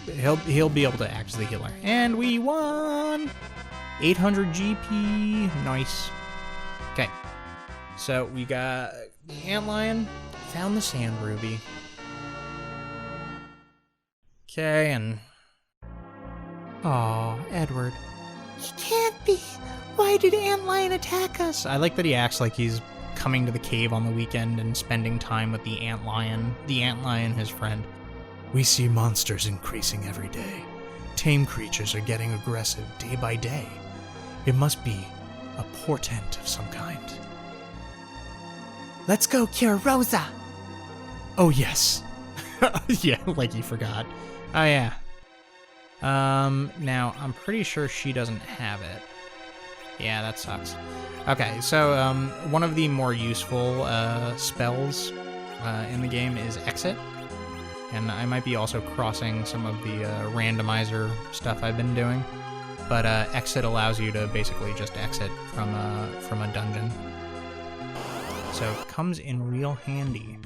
He'll be able to act as the healer, and we won. 800 GP, nice. Okay, so we got the antlion, found the sand ruby. Okay, and oh, Edward. He can't be. Why did Antlion attack us? I like that he acts like he's coming to the cave on the weekend and spending time with the antlion, his friend. We see monsters increasing every day. Tame creatures are getting aggressive day by day. It must be a portent of some kind. Let's go cure Rosa. Oh, yes. Yeah, like you forgot. Oh, yeah. Now, I'm pretty sure she doesn't have it. Yeah, that sucks. Okay, so, one of the more useful, spells, in the game is Exit. And I might be also crossing some of the, randomizer stuff I've been doing. But, Exit allows you to basically just exit from a dungeon. So, it comes in real handy.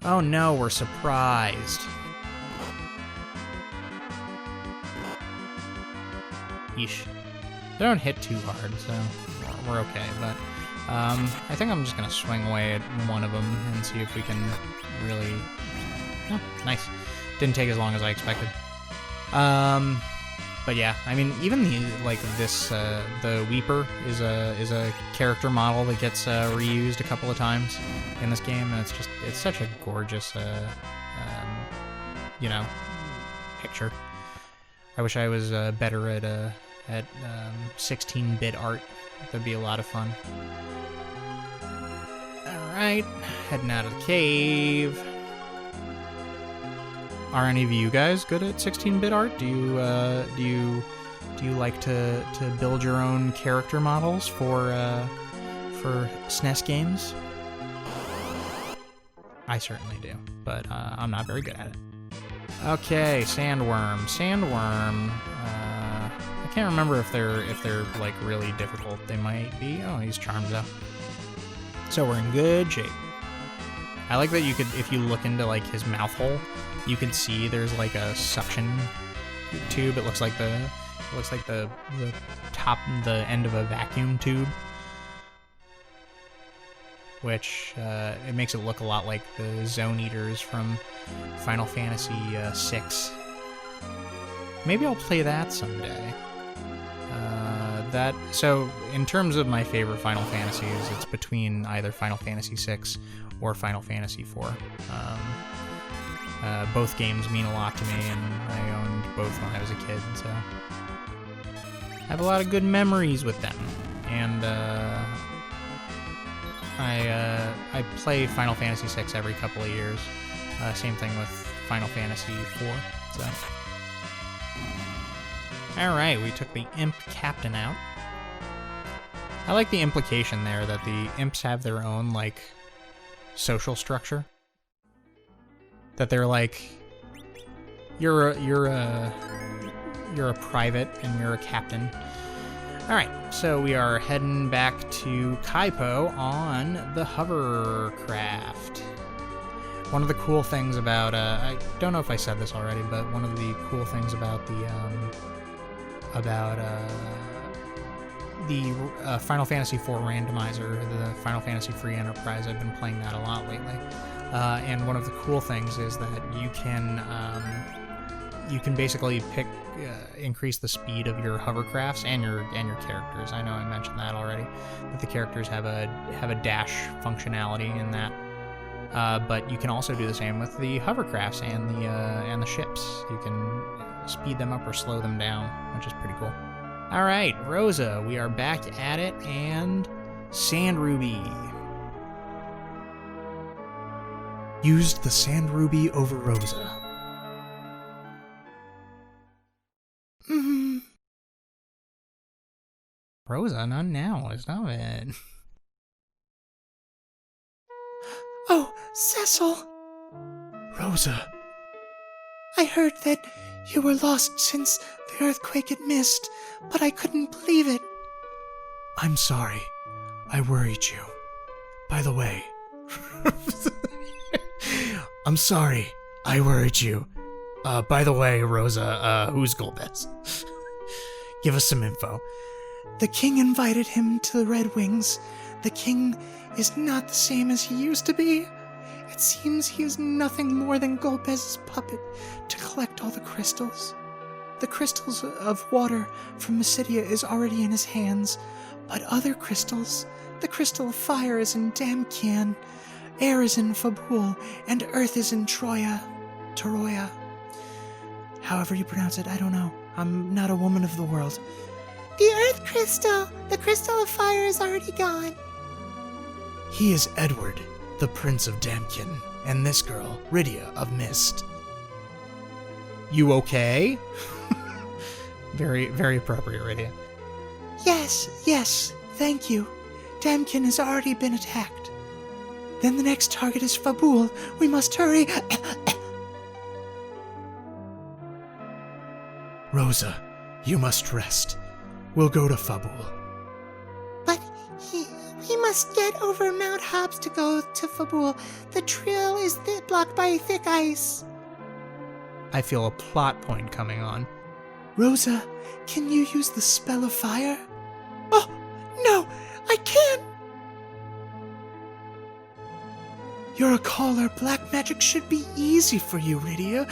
Oh no, we're surprised. Yeesh. They don't hit too hard, so we're okay, but I think I'm just gonna swing away at one of them and see if we can really... Oh, nice. Didn't take as long as I expected. But yeah, I mean, even the Weeper is a character model that gets reused a couple of times in this game, and it's such a gorgeous, picture. I wish I was better at 16-bit art. That'd be a lot of fun. All right, heading out of the cave. Are any of you guys good at 16-bit art? Do you like to build your own character models for SNES games? I certainly do, but I'm not very good at it. Okay, sandworm. I can't remember if they're like really difficult. They might be. Oh, he's charmed though. So we're in good shape. I like that you could, if you look into like his mouth hole, you can see there's like a suction tube. It looks like the top, the end of a vacuum tube, which it makes it look a lot like the Zone Eaters from Final Fantasy VI. Maybe I'll play that someday. So in terms of my favorite Final Fantasies, it's between either Final Fantasy VI or Final Fantasy IV. Both games mean a lot to me, and I owned both when I was a kid, so I have a lot of good memories with them. And I play Final Fantasy VI every couple of years. Same thing with Final Fantasy IV. So, all right, we took the Imp Captain out. I like the implication there that the imps have their own like social structure. That they're like, you're a private and you're a captain. All right, so we are heading back to Kaipo on the hovercraft. One of the cool things about I don't know if I said this already, but one of the cool things about the Final Fantasy IV randomizer, the Final Fantasy Free Enterprise, I've been playing that a lot lately. And one of the cool things is that you can basically increase the speed of your hovercrafts and your characters. I know I mentioned that already, but the characters have a dash functionality in that. But you can also do the same with the hovercrafts and the ships. You can speed them up or slow them down, which is pretty cool. All right, Rosa, we are back at it, and Sand Ruby. Used the Sand Ruby over Rosa. Rosa, not now. Stop it. Oh, Cecil, Rosa, I heard that you were lost since the earthquake at Mist, but I couldn't believe it. I'm sorry. I worried you. By the way, I'm sorry. I worried you. By the way, Rosa, who's Golbez? Give us some info. The king invited him to the Red Wings. The king is not the same as he used to be. It seems he is nothing more than Golbez's puppet to collect all the crystals. The crystals of water from Mysidia is already in his hands, but other crystals, the crystal of fire is in Damkian, air is in Fabul, and earth is in Toroya. However you pronounce it, I don't know. I'm not a woman of the world. The earth crystal! The crystal of fire is already gone. He is Edward, the Prince of Damkin, and this girl, Rydia of Mist. You okay? Very, very appropriate, Rydia. Yes, thank you. Damkin has already been attacked. Then the next target is Fabul. We must hurry. Rosa, you must rest. We'll go to Fabul. But he must get over Mount Hobbs to go to Fabul. The trail is blocked by thick ice. I feel a plot point coming on. Rosa, can you use the spell of fire? Oh, no, I can't. You're a caller. Black magic should be easy for you, Rydia.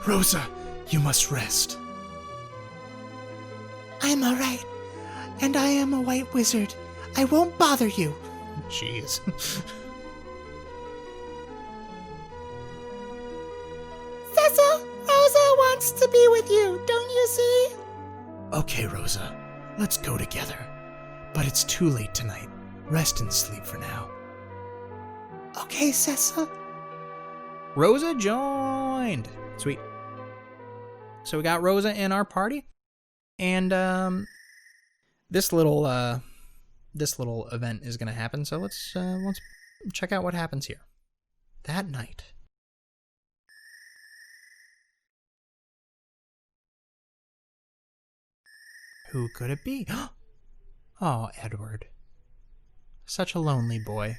Rosa, you must rest. I'm all right, and I am a white wizard. I won't bother you. Jeez. Cecil, Rosa wants to be with you, don't you see? Okay, Rosa, let's go together. But it's too late tonight. Rest and sleep for now. Okay, Cecil. Rosa joined. Sweet. So we got Rosa in our party, and this little event is gonna happen. So let's check out what happens here. That night. Who could it be? Oh, Edward. Such a lonely boy.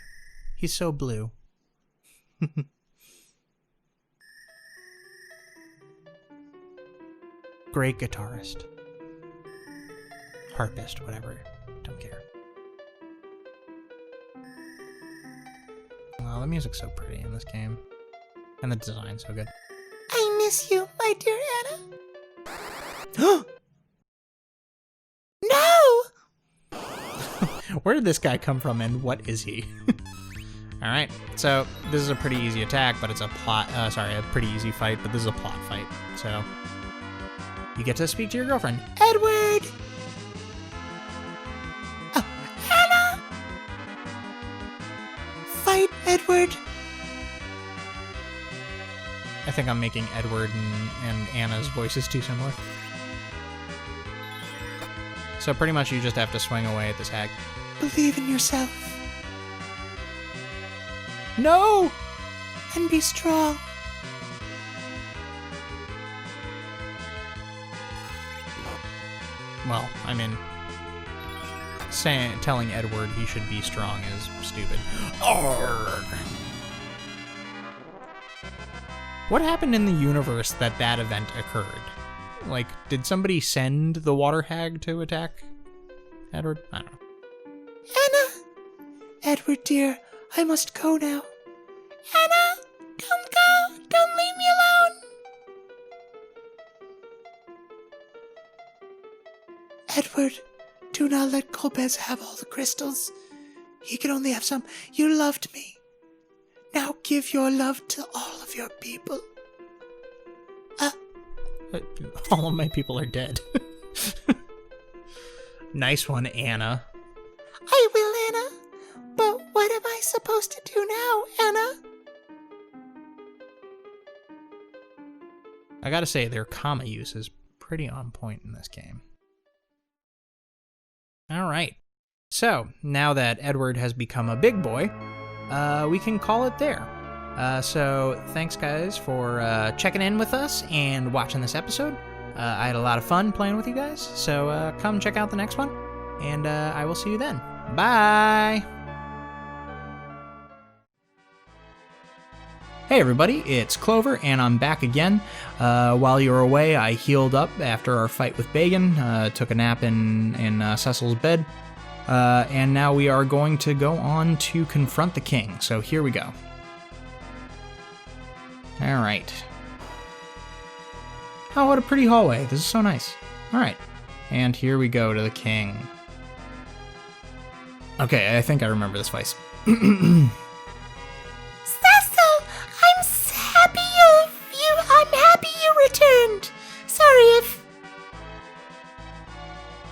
He's so blue. Great guitarist. Harpist, whatever. Don't care. Wow, the music's so pretty in this game. And the design's so good. I miss you, my dear Anna. No! Where did this guy come from and what is he? Alright, so this is a pretty easy attack, but it's a a pretty easy fight, but this is a plot fight. So, you get to speak to your girlfriend. Edward! Anna! Fight, Edward. I think I'm making Edward and Anna's voices too similar. So pretty much you just have to swing away at this hag. Believe in yourself No! and be strong. Well, I mean, telling Edward he should be strong is stupid. Arrgh. What happened in the universe that event occurred? Like, did somebody send the water hag to attack Edward? I don't know. Anna! Edward, dear, I must go now. Anna! Don't go! Don't leave me alone! Edward, do not let Golbez have all the crystals. He can only have some. You loved me. Now give your love to all of your people. All of my people are dead. Nice one, Anna. I will, Anna. But what am I supposed to do now, Anna? I gotta say, their comma use is pretty on point in this game. All right. So, now that Edward has become a big boy, we can call it there. So, thanks guys for checking in with us and watching this episode. I had a lot of fun playing with you guys, so come check out the next one, and I will see you then. Bye! Hey everybody, it's Clover, and I'm back again. While you were away, I healed up after our fight with Bagan, took a nap in Cecil's bed, and now we are going to go on to confront the king, so here we go. Alright. Oh, what a pretty hallway. This is so nice. Alright. And here we go to the king. Okay, I think I remember this voice. I'm happy you returned. Sorry if...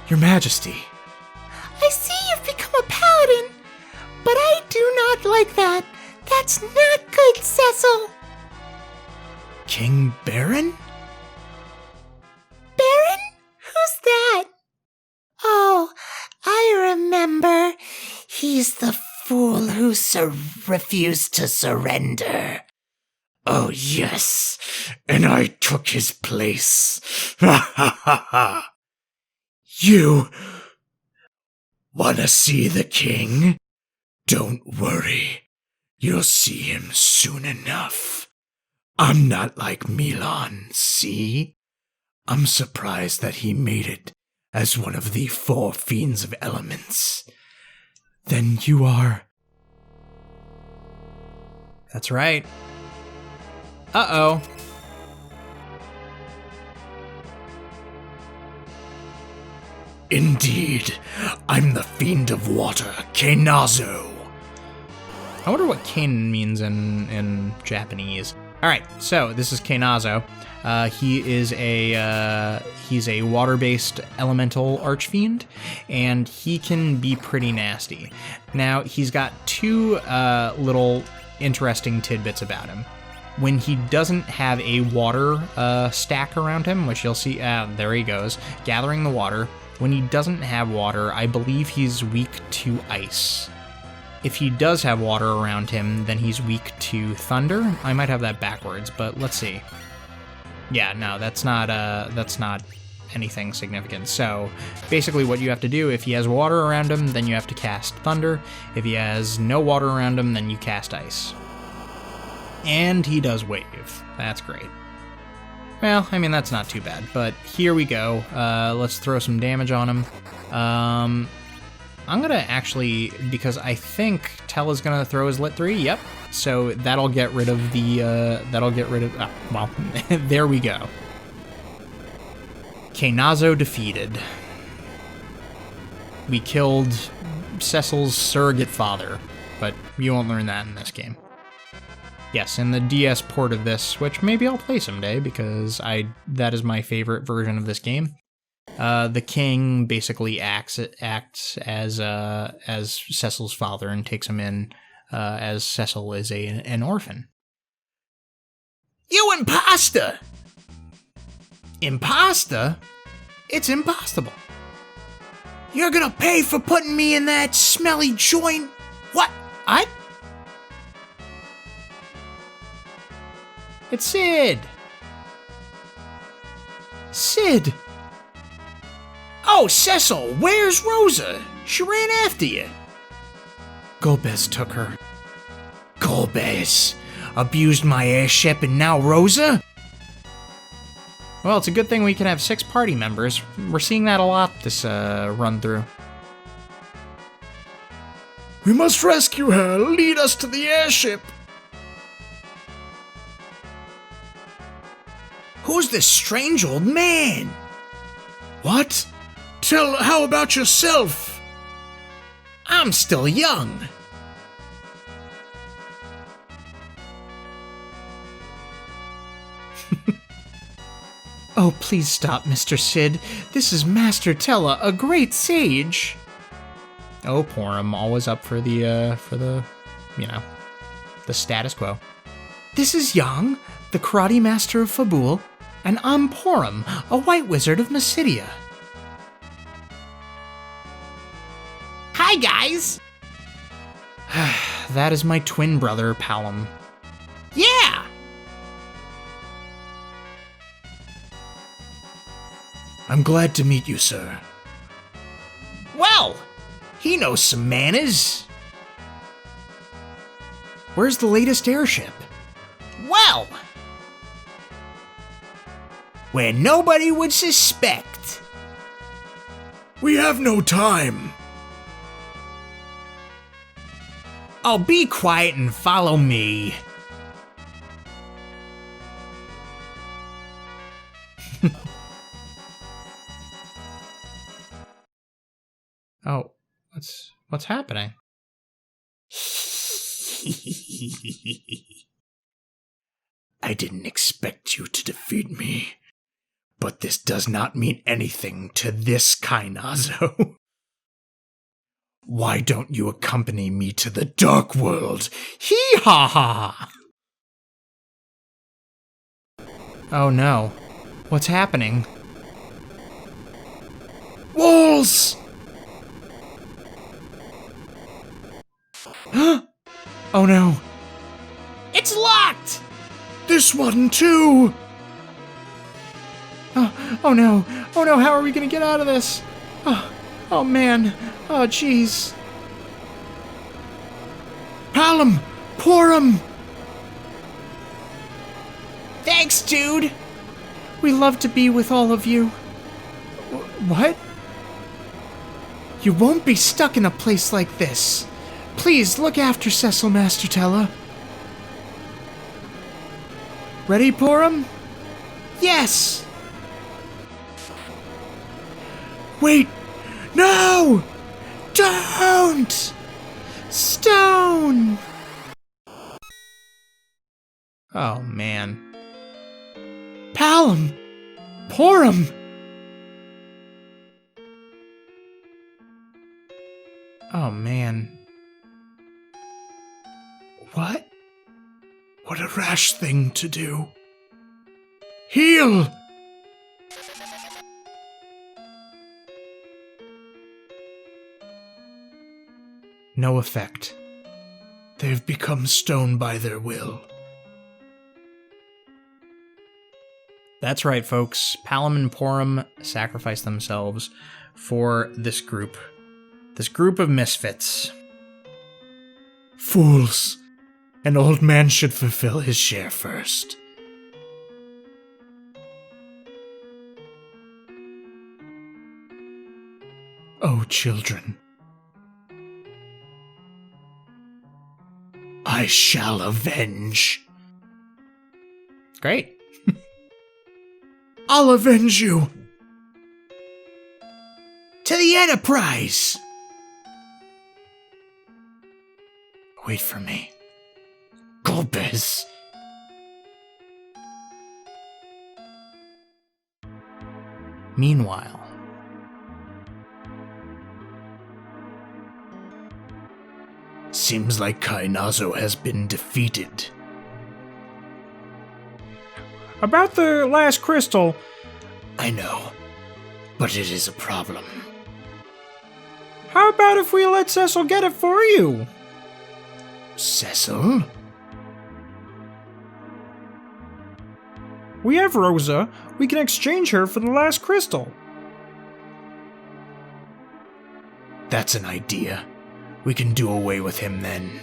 Your Majesty. I see you've become a paladin, but I do not like that. That's not good, Cecil. King Baron? Baron? Who's that? Oh, I remember. He's the fool who refused to surrender. Oh, yes, and I took his place. Ha ha ha ha. You wanna see the king? Don't worry, you'll see him soon enough. I'm not like Milan, see? I'm surprised that he made it as one of the 4 fiends of elements. Then you are... That's right. Uh-oh. Indeed, I'm the Fiend of Water, Kenazo. I wonder what Kanan means in Japanese. Alright, so this is Kenazo. He's a water-based elemental archfiend, and he can be pretty nasty. Now, he's got 2 little interesting tidbits about him. When he doesn't have a water stack around him, which you'll see, there he goes, gathering the water. When he doesn't have water, I believe he's weak to ice. If he does have water around him, then he's weak to thunder. I might have that backwards, but let's see. Yeah, no, that's not anything significant. So basically what you have to do, if he has water around him, then you have to cast thunder. If he has no water around him, then you cast ice. And he does wave. That's great. Well, I mean, that's not too bad, but here we go. Let's throw some damage on him. I'm gonna actually, because I think Tella's gonna throw his Lit 3, yep. So that'll get rid of the, well, there we go. Kenazo defeated. We killed Cecil's surrogate father, but you won't learn that in this game. Yes, in the DS port of this, which maybe I'll play someday because that is my favorite version of this game. The king basically acts as Cecil's father and takes him in as Cecil is an orphan. You imposter! Imposter? It's impossible. You're gonna pay for putting me in that smelly joint? What? It's Sid! Sid! Oh, Cecil, where's Rosa? She ran after you. Golbez took her. Golbez abused my airship and now Rosa? Well, it's a good thing we can have 6 party members. We're seeing that a lot this run through. We must rescue her. Lead us to the airship. Who's this strange old man? What? How about yourself? I'm still young. Oh, please stop, Mr. Sid. This is Master Tella, a great sage. Oh, poor him. Always up for the, the status quo. This is Yang, the karate master of Fabul. And I'm Porum, a white wizard of Mysidia. Hi, guys! That is my twin brother, Palom. Yeah! I'm glad to meet you, sir. Well, He knows some manners. Where's the latest airship? well! Where nobody would suspect. We have no time. Oh, be quiet and follow me. Oh, what's happening? I didn't expect you to defeat me, but this does not mean anything to this Kainazo. Why don't you accompany me to the Dark World? Hee-ha-ha! Oh no. What's happening? Walls! Oh no. It's locked! This one too! Oh no. Oh no, how are we gonna get out of this? Oh man. Oh jeez. Palom! Porum! Thanks, dude! We love to be with all of you. What? You won't be stuck in a place like this. Please look after Cecil, Master Tella. Ready, Porum? Yes! Wait! No! Don't! Stone! Oh man. Palom! Porum! Oh man. What? What a rash thing to do. Heal! No effect. They've become stone by their will. That's right, folks. Palom and Porum sacrifice themselves for this group. This group of misfits. Fools! An old man should fulfill his share first. Oh, children. I shall avenge. Great. I'll avenge you. To the Enterprise. Wait for me. Gulbez. Meanwhile, seems like Kainazo has been defeated. About the last crystal, I know, but it is a problem. how about if we let Cecil get it for you? Cecil? We have Rosa. We can exchange her for the last crystal. That's an idea. We can do away with him then.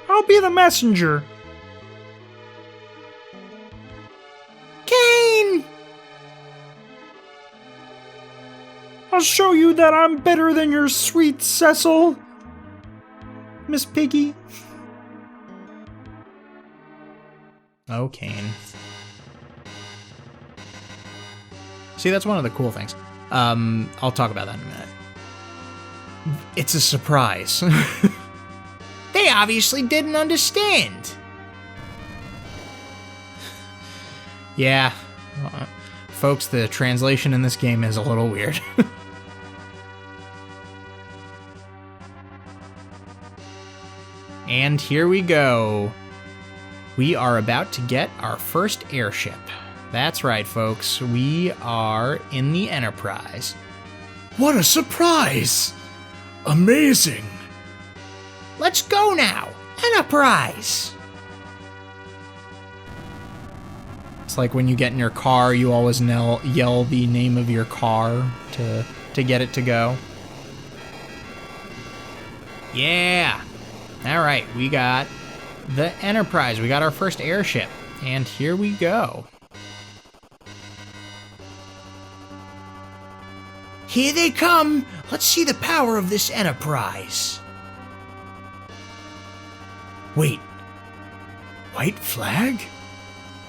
I'll be the messenger. Kane! I'll show you that I'm better than your sweet Cecil. Miss Piggy. oh, Kane. See, that's one of the cool things. I'll talk about that in a minute. It's a surprise. They obviously didn't understand. Yeah. Folks, the translation in this game is a little weird. And here we go. We are about to get our first airship. That's right, folks. We are in the Enterprise. What a surprise! Amazing! Let's go now! Enterprise! It's like when you get in your car, you always yell the name of your car to get it to go. Yeah! Alright, we got the Enterprise. We got our first airship. And here we go. Here they come! Let's see the power of this Enterprise. Wait. White flag?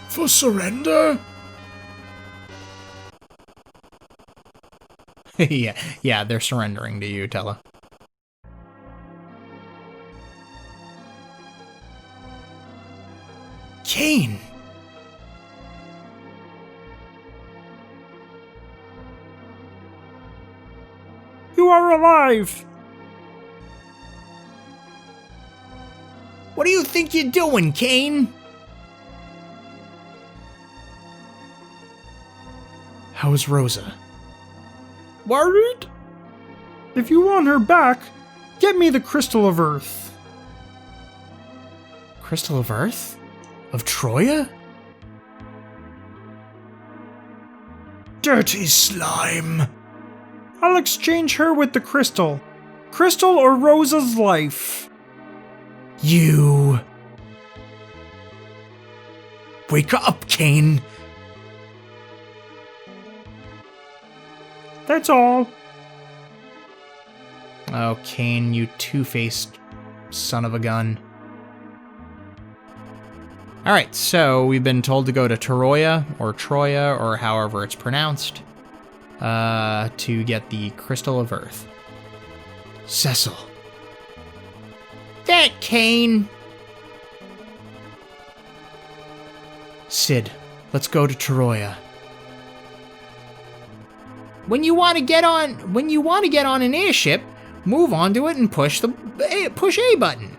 For surrender? yeah, they're surrendering to you, Tella. Kane! You are alive! What do you think you're doing, Kane? How's Rosa? Worried? If you want her back, get me the Crystal of Earth. Crystal of Earth? Of Troya? Dirty slime! I'll exchange her with the crystal. Crystal or Rosa's life. You... Wake up, Kane! That's all. Oh, Kane, you two-faced son of a gun. Alright, so we've been told to go to Troya, or however it's pronounced, to get the Crystal of Earth. Cecil. That Kane! Sid, let's go to Troya. When you want to get on an airship, move onto it and push A button.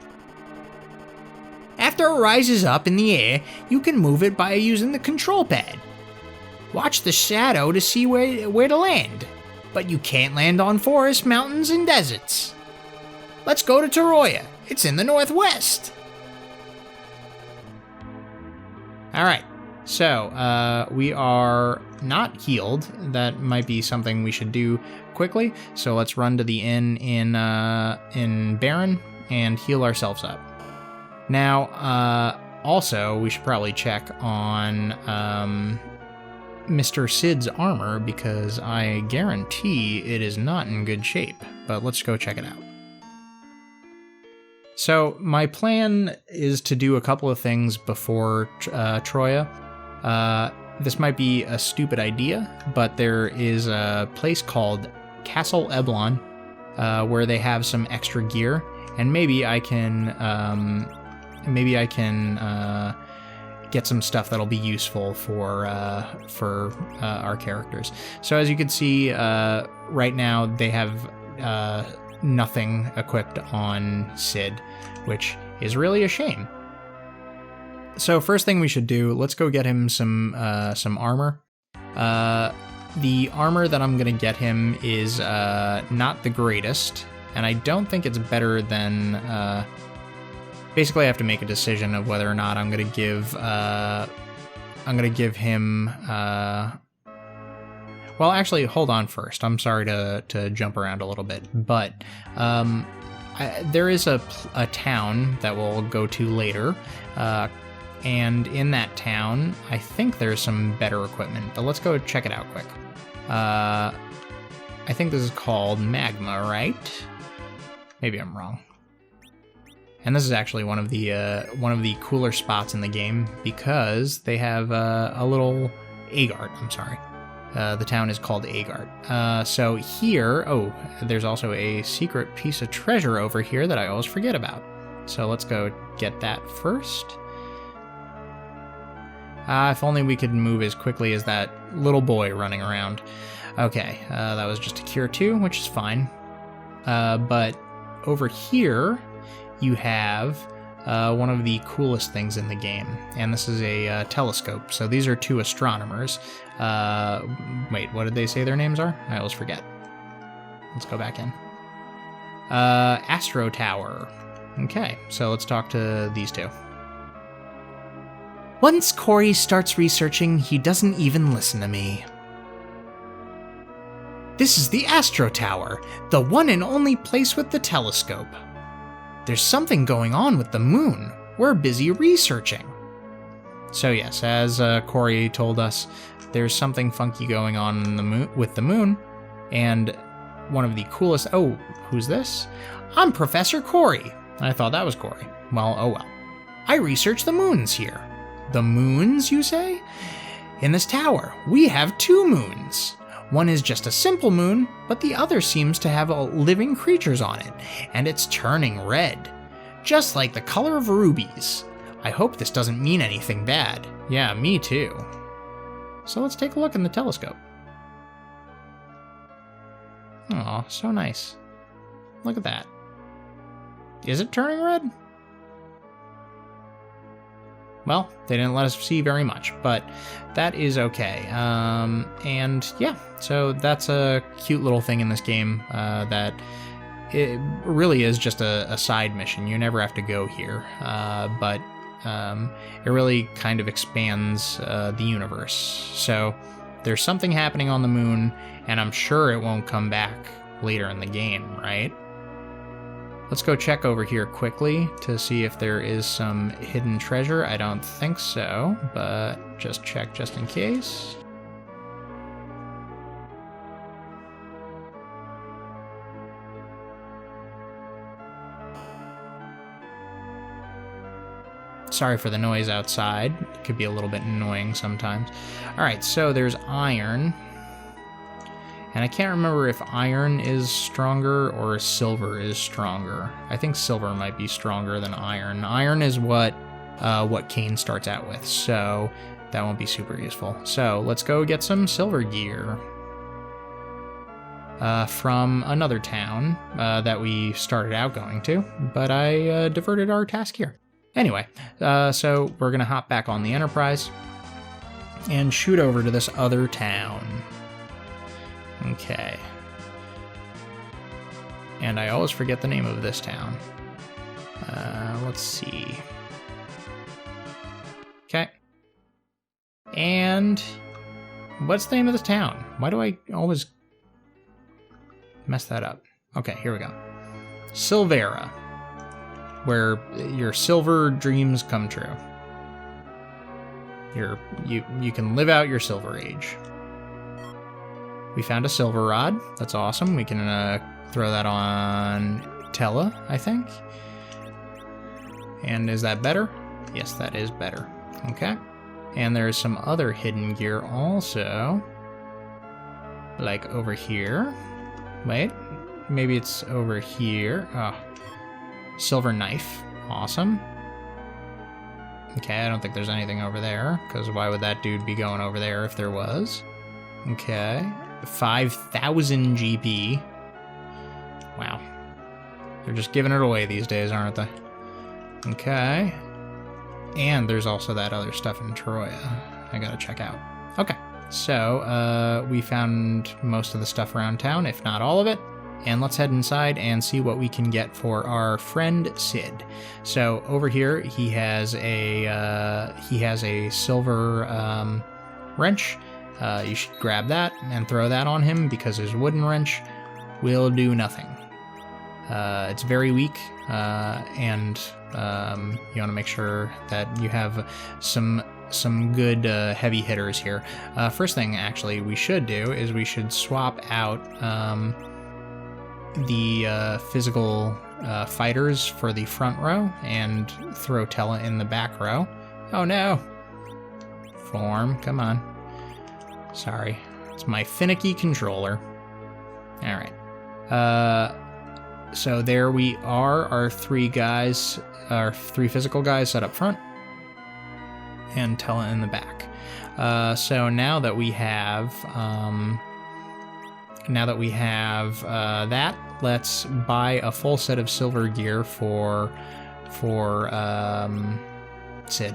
After it rises up in the air, you can move it by using the control pad. Watch the shadow to see where to land, but you can't land on forests, mountains, and deserts. Let's go to Troya. It's in the northwest. Alright, so we are not healed. That might be something we should do quickly. So let's run to the inn in Baron and heal ourselves up. Now, also, we should probably check on Mr. Sid's armor, because I guarantee it is not in good shape. But let's go check it out. So my plan is to do a couple of things before Troya. This might be a stupid idea, but there is a place called Castle Eblon where they have some extra gear, and maybe I can get some stuff that'll be useful for our characters. So as you can see, right now they have nothing equipped on Sid, which is really a shame. So first thing we should do, let's go get him some armor. The armor that I'm gonna get him is not the greatest, and I don't think it's better than. Basically, I have to make a decision of whether or not I'm gonna give him. Well, actually, hold on first. I'm sorry to jump around a little bit, but there is a town that we'll go to later, and in that town, I think there's some better equipment, but let's go check it out quick. I think this is called Magma, right? Maybe I'm wrong. And this is actually one of the cooler spots in the game, because they have a little Agard. I'm sorry. The town is called Agard. So here, there's also a secret piece of treasure over here that I always forget about. So let's go get that first. If only we could move as quickly as that little boy running around. Okay, that was just a cure 2, which is fine. But over here, you have one of the coolest things in the game. And this is a telescope. So these are two astronomers. Wait, what did they say their names are? I always forget. Let's go back in. Astro Tower. Okay, so let's talk to these two. Once Corey starts researching, he doesn't even listen to me. This is the Astro Tower, the one and only place with the telescope. There's something going on with the moon. We're busy researching. So yes, as Corey told us, there's something funky going on in the moon, with the moon, and one of the coolest... Oh, who's this? I'm Professor Corey. I thought that was Corey. Well, oh well. I research the moons here. The moons, you say? In this tower, we have two moons. One is just a simple moon, but the other seems to have living creatures on it, and it's turning red. Just like the color of rubies. I hope this doesn't mean anything bad. Yeah, me too. So let's take a look in the telescope. Aw, so nice. Look at that. Is it turning red? Well, they didn't let us see very much, but that is okay. And yeah, so that's a cute little thing in this game that it really is just a side mission. You never have to go here, but it really kind of expands the universe. So there's something happening on the moon, and I'm sure it won't come back later in the game, right? Let's go check over here quickly to see if there is some hidden treasure. I don't think so, but just check just in case. Sorry for the noise outside. It could be a little bit annoying sometimes. All right, so there's iron. And I can't remember if iron is stronger or silver is stronger. I think silver might be stronger than iron. Iron is what Kane starts out with, so that won't be super useful. So let's go get some silver gear from another town that we started out going to, but I diverted our task here. Anyway, so we're going to hop back on the Enterprise and shoot over to this other town. Okay. And I always forget the name of this town. Let's see. Okay. And what's the name of this town? Why do I always mess that up? Okay, here we go. Silvera, where your silver dreams come true. You can live out your silver age. We found a silver rod. That's awesome. We can throw that on Tella, I think. And is that better? Yes, that is better. Okay. And there's some other hidden gear also. Like over here. Wait. Maybe it's over here. Oh. Silver knife. Awesome. Okay, I don't think there's anything over there, because why would that dude be going over there if there was? Okay. 5,000 GP. Wow. They're just giving it away these days, aren't they? Okay. And there's also that other stuff in Troya I gotta check out. Okay. So, we found most of the stuff around town, if not all of it. And let's head inside and see what we can get for our friend Sid. So over here, he has a silver wrench. You should grab that and throw that on him because his wooden wrench will do nothing. It's very weak, and you want to make sure that you have some good heavy hitters here. First thing, actually, we should do is we should swap out the physical fighters for the front row and throw Tella in the back row. Oh no! Form, come on. Sorry, it's my finicky controller. Alright. So there we are, our three physical guys set up front. And Tella in the back. So now that we have that, let's buy a full set of silver gear for for Sid.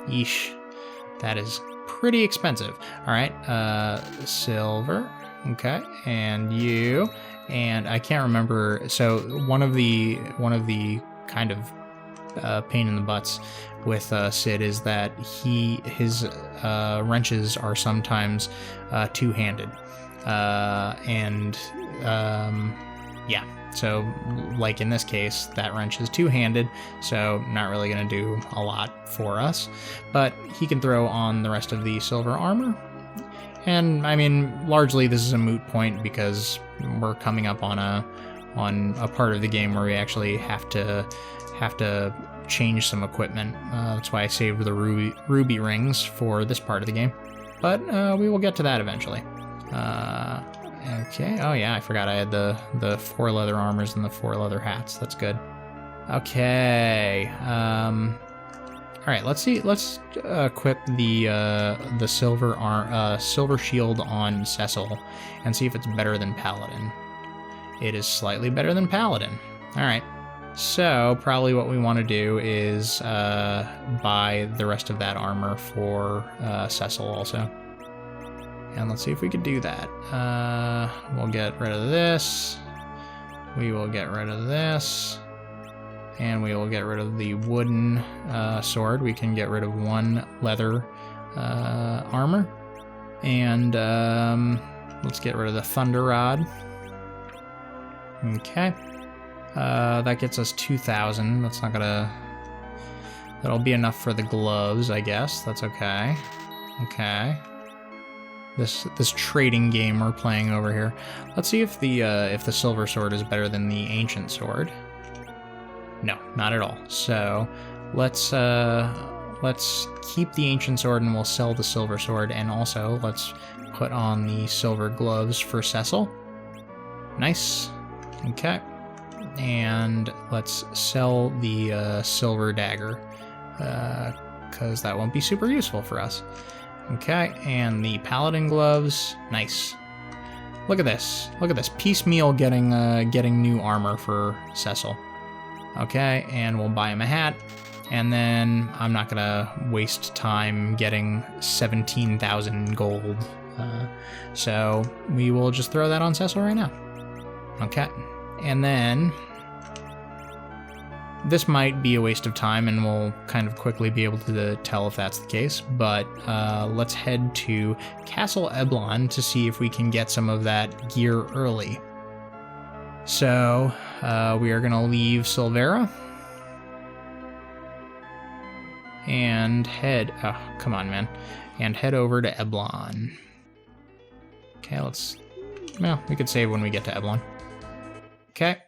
Yeesh. That is pretty expensive. All right, silver. Okay, and you, and I can't remember. So one of the kind of pain in the butts with Sid is that his wrenches are sometimes two-handed, and yeah. So, like in this case, that wrench is two-handed, so not really going to do a lot for us. But he can throw on the rest of the silver armor. And, I mean, largely this is a moot point because we're coming up on a part of the game where we actually have to change some equipment. That's why I saved the ruby rings for this part of the game. But we will get to that eventually. Okay. Oh yeah, I forgot I had the 4 leather armors and the 4 leather hats. That's good. Okay. All right. Let's see. Let's equip the silver shield on Cecil and see if it's better than Paladin. It is slightly better than Paladin. All right. So probably what we want to do is buy the rest of that armor for Cecil also. And let's see if we could do that. We'll get rid of this. We will get rid of this. And we will get rid of the wooden sword. We can get rid of 1 leather armor. And let's get rid of the thunder rod. Okay. That gets us 2,000. That's not gonna... That'll be enough for the gloves, I guess. That's okay. Okay. This trading game we're playing over here. Let's see if the silver sword is better than the ancient sword. No, not at all. So let's keep the ancient sword and we'll sell the silver sword, and also let's put on the silver gloves for Cecil. Nice. Okay. And let's sell the silver dagger because that won't be super useful for us. Okay, and the paladin gloves, nice. Look at this. Look at this. Piecemeal getting new armor for Cecil. Okay, and we'll buy him a hat. And then I'm not gonna waste time getting 17,000 gold. So we will just throw that on Cecil right now. Okay, and then this might be a waste of time, and we'll kind of quickly be able to tell if that's the case, but let's head to Castle Eblon to see if we can get some of that gear early. So we are going to leave Silvera and head... Oh, come on, man. And head over to Eblon. Okay, let's... Well, we could save when we get to Eblon. Okay.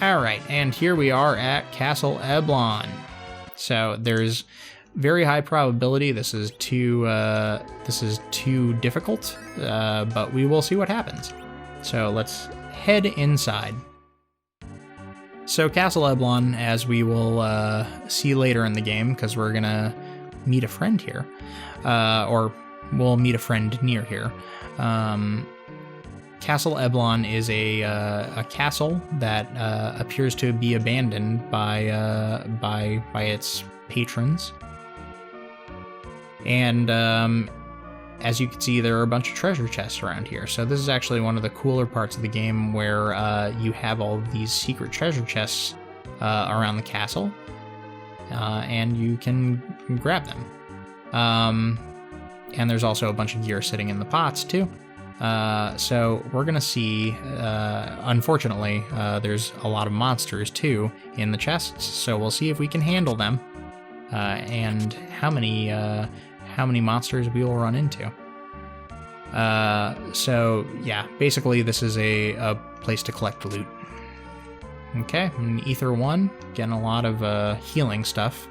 Alright, and here we are at Castle Eblon. So there's very high probability this is too difficult, but we will see what happens. So let's head inside. So Castle Eblon, as we will see later in the game, because we're gonna meet a friend here, or we'll meet a friend near here. Castle Eblon is a castle that appears to be abandoned by its patrons, and as you can see, there are a bunch of treasure chests around here. So this is actually one of the cooler parts of the game, where you have all of these secret treasure chests around the castle, and you can grab them. And there's also a bunch of gear sitting in the pots too. So we're gonna see, unfortunately, there's a lot of monsters too in the chests, so we'll see if we can handle them, and how many monsters we will run into. So yeah, basically this is a place to collect loot. Okay, Ether 1, getting a lot of healing stuff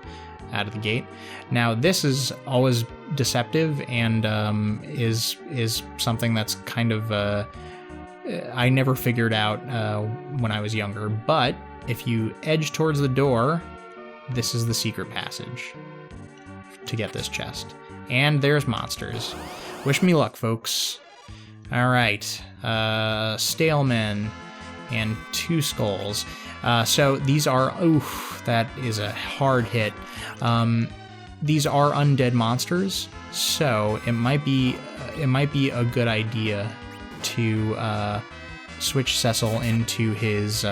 out of the gate. Now this is always deceptive, and is something that's kind of I never figured out when I was younger, but if you edge towards the door, this is the secret passage to get this chest. And there's monsters. Wish me luck, folks. Alright, Stalemen and 2 skulls. So these are, oof, that is a hard hit. These are undead monsters, so it might be a good idea to switch Cecil into his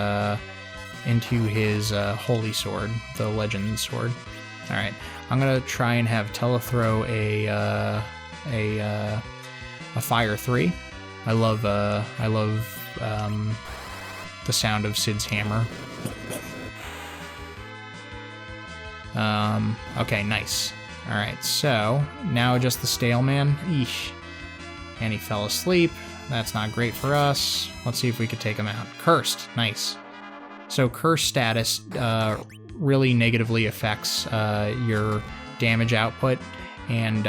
holy sword, the legend sword. All right, I'm gonna try and have Tella throw a fire 3. I love the sound of Sid's hammer. Okay, nice. All right, so now just the stale man. Eesh. And he fell asleep. That's not great for us. Let's see if we could take him out. Cursed, nice. So curse status really negatively affects your damage output, and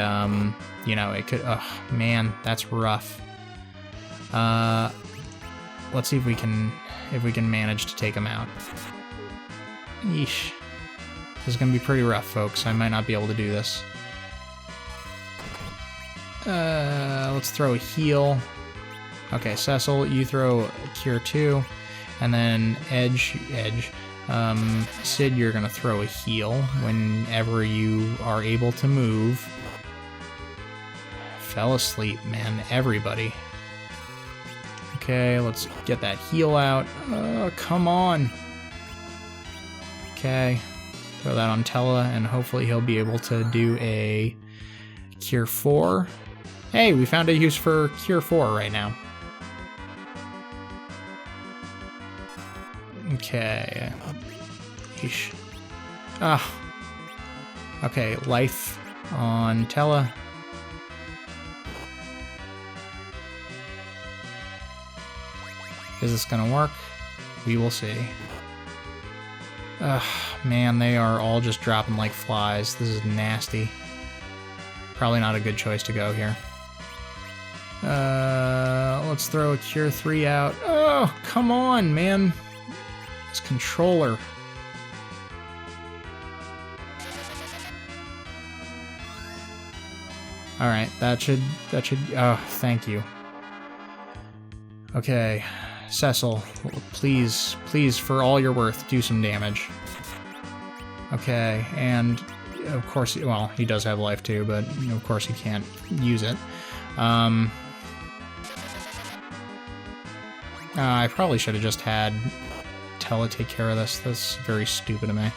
you know, it could. Oh man, that's rough. Let's see if we can manage to take him out. Yeesh. This is gonna be pretty rough, folks. I might not be able to do this. Let's throw a heal. Okay, Cecil, you throw a Cure 2, and then Edge. Sid, you're gonna throw a heal whenever you are able to move. Fell asleep, man. Everybody. Okay, let's get that heal out. Oh, come on. Okay, throw that on Tella, and hopefully he'll be able to do a Cure 4. Hey, we found a use for Cure 4 right now. Okay. Yeesh. Ah. Okay, life on Tella. Is this gonna work? We will see. Ugh, man, they are all just dropping like flies. This is nasty. Probably not a good choice to go here. Let's throw a Cure 3 out. Oh, come on, man. This controller. Alright, that should, oh, thank you. Okay, Cecil, please, for all you're worth, do some damage. Okay, and of course, well, he does have life too, but of course he can't use it. I probably should have just had Tella take care of this. That's very stupid of me.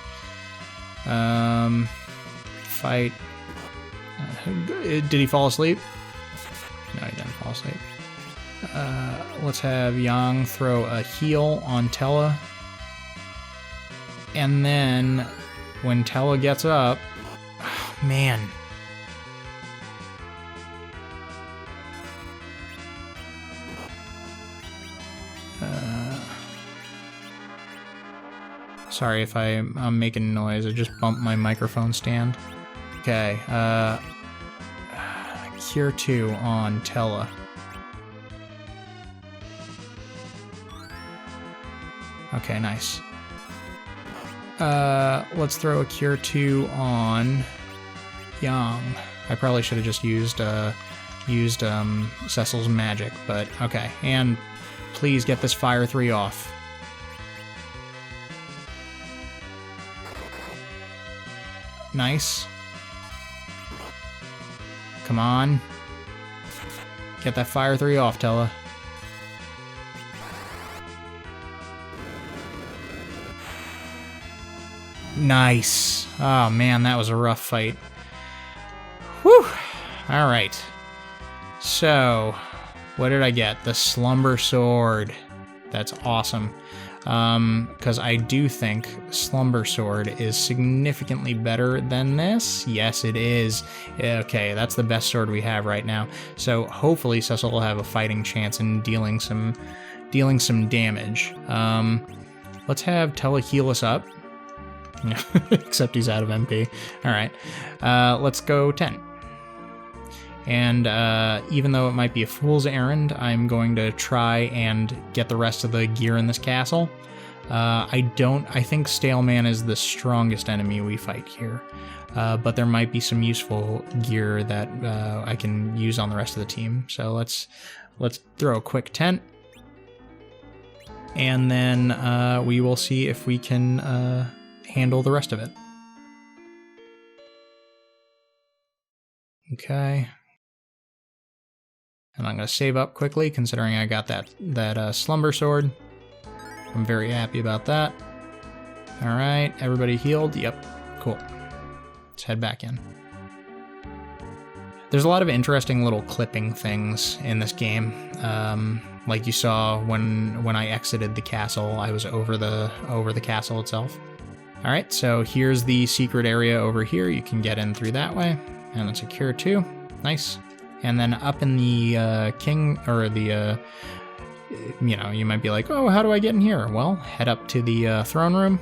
Fight. Did he fall asleep? No, he didn't fall asleep. Let's have Yang throw a heal on Tella. And then when Tella gets up... Oh, man. Sorry if I'm making noise. I just bumped my microphone stand. Okay, Cure 2 on Tella. Okay, nice. Let's throw a Cure 2 on Yang. I probably should have just used Cecil's magic, but okay. And please get this Fire 3 off. Nice. Come on. Get that Fire 3 off, Tella. Nice. Oh man, that was a rough fight. Whew. Alright. So, what did I get? The Slumber Sword. That's awesome. Because I do think Slumber Sword is significantly better than this. Yes, it is. Okay, that's the best sword we have right now. So hopefully Cecil will have a fighting chance in dealing some damage. Let's have Tella heal us up. Except he's out of MP. Alright. Let's go 10. And even though it might be a fool's errand, I'm going to try and get the rest of the gear in this castle. I think Stale Man is the strongest enemy we fight here. But there might be some useful gear that I can use on the rest of the team. So let's throw a quick tent. And then we will see if we can handle the rest of it. Okay. And I'm going to save up quickly, considering I got that slumber sword. I'm very happy about that. All right, everybody healed? Yep, cool. Let's head back in. There's a lot of interesting little clipping things in this game. Like you saw when I exited the castle, I was over the castle itself. All right, so here's the secret area over here. You can get in through that way, and it's secure too. Nice. And then up in the king, or the, you might be like, oh, how do I get in here? Well, head up to the throne room.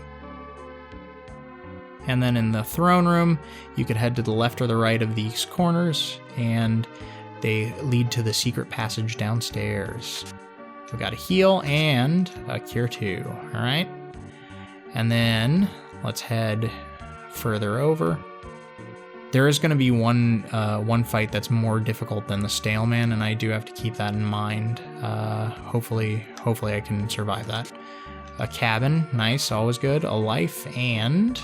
And then in the throne room, you could head to the left or the right of these corners, and they lead to the secret passage downstairs. We got a heal and a cure 2, all right? And then let's head further over. There is going to be one fight that's more difficult than the Stale Man, and I do have to keep that in mind. Hopefully I can survive that. A cabin, nice, always good. A life and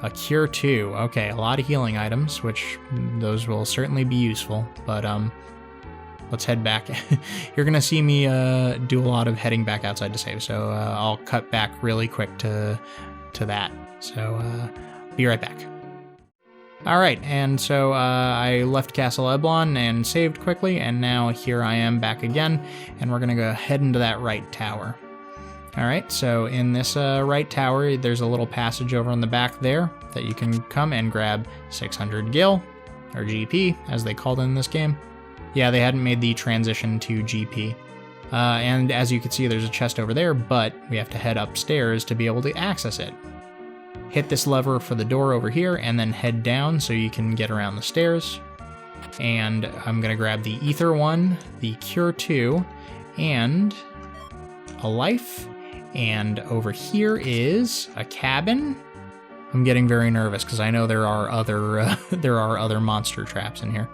a cure 2. Okay, a lot of healing items, which those will certainly be useful. But let's head back. You're gonna see me do a lot of heading back outside to save, so I'll cut back really quick to that. So be right back. All right, and so I left Castle Eblon and saved quickly, and now here I am back again, and we're gonna go head into that right tower. All right, so in this right tower, there's a little passage over on the back there that you can come and grab 600 gil, or GP, as they called it in this game. Yeah, they hadn't made the transition to GP. And as you can see, there's a chest over there, but we have to head upstairs to be able to access it. Hit this lever for the door over here, and then head down so you can get around the stairs. And I'm gonna grab the Ether 1, the Cure 2, and a life. And over here is a cabin. I'm getting very nervous because I know there are other monster traps in here.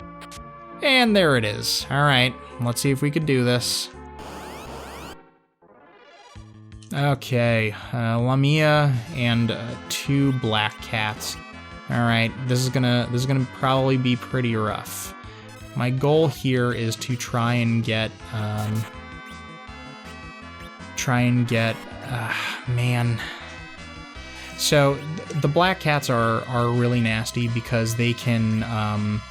And there it is. All right, let's see if we could do this. Okay, Lamia and 2 black cats. All right, this is gonna probably be pretty rough. My goal here is to try and get man. So the black cats are really nasty because they can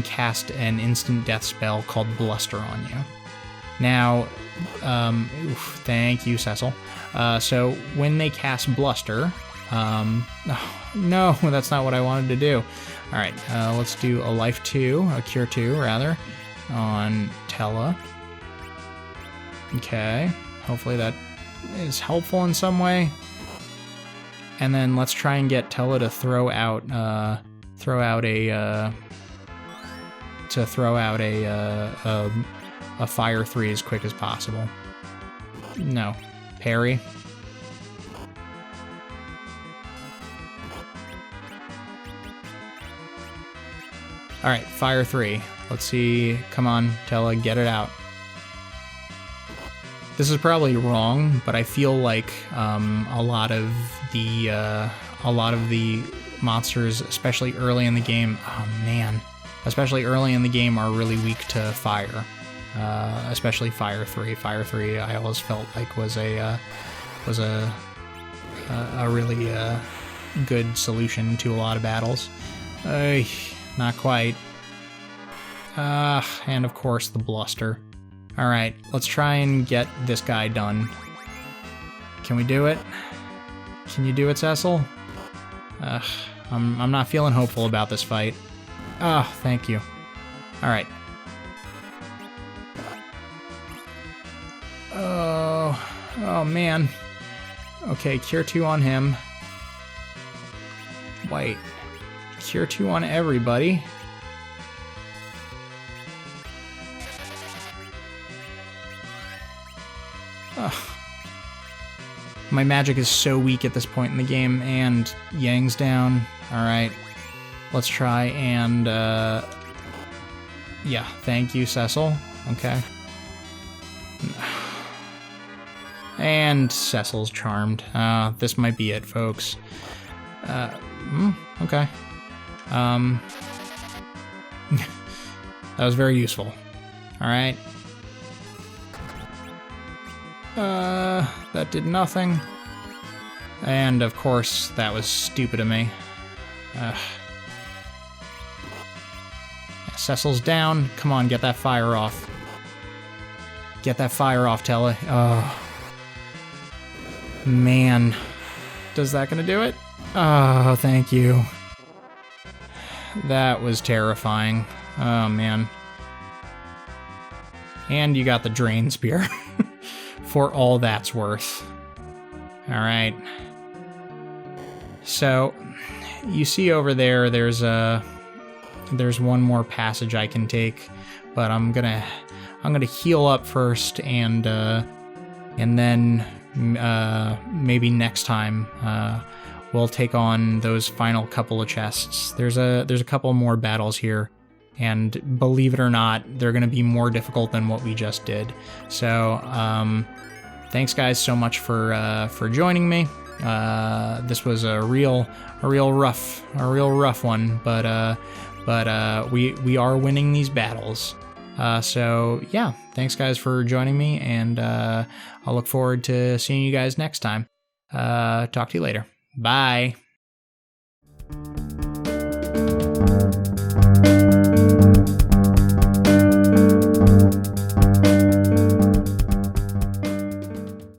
cast an instant death spell called Bluster on you. Now, thank you, Cecil. So when they cast Bluster, oh, no, that's not what I wanted to do. All right, let's do a life 2, a cure 2 rather, on Tella. Okay, hopefully that is helpful in some way. And then let's try and get Tella to throw out a fire 3 as quick as possible. No, parry. All right, fire 3. Let's see. Come on, Tella, get it out. This is probably wrong, but I feel like a lot of the monsters, especially early in the game, especially early in the game, are really weak to fire. Especially fire 3. Fire 3, I always felt like was a really good solution to a lot of battles. Not quite. And of course the Bluster. All right, let's try and get this guy done. Can we do it? Can you do it, Cecil? I'm not feeling hopeful about this fight. Oh, thank you. All right. Oh man. Okay, cure 2 on him. Wait. Cure 2 on everybody. My magic is so weak at this point in the game, and Yang's down. Alright. Let's try and, yeah, thank you, Cecil. Okay. And Cecil's charmed. This might be it, folks. Okay. That was very useful. Alright. That did nothing. And, of course, that was stupid of me. Cecil's down. Come on, get that fire off. Get that fire off, Tella. Oh. Man. Does that gonna do it? Oh, thank you. That was terrifying. Oh, man. And you got the Drain Spear. For all that's worth. Alright. So, you see over there, there's one more passage I can take, but I'm gonna heal up first, and then maybe next time we'll take on those final couple of chests. There's a couple more battles here, and believe it or not, they're gonna be more difficult than what we just did. So thanks guys so much for joining me. This was a real rough one, but we are winning these battles. So yeah, thanks guys for joining me, and I'll look forward to seeing you guys next time. Talk to you later. Bye.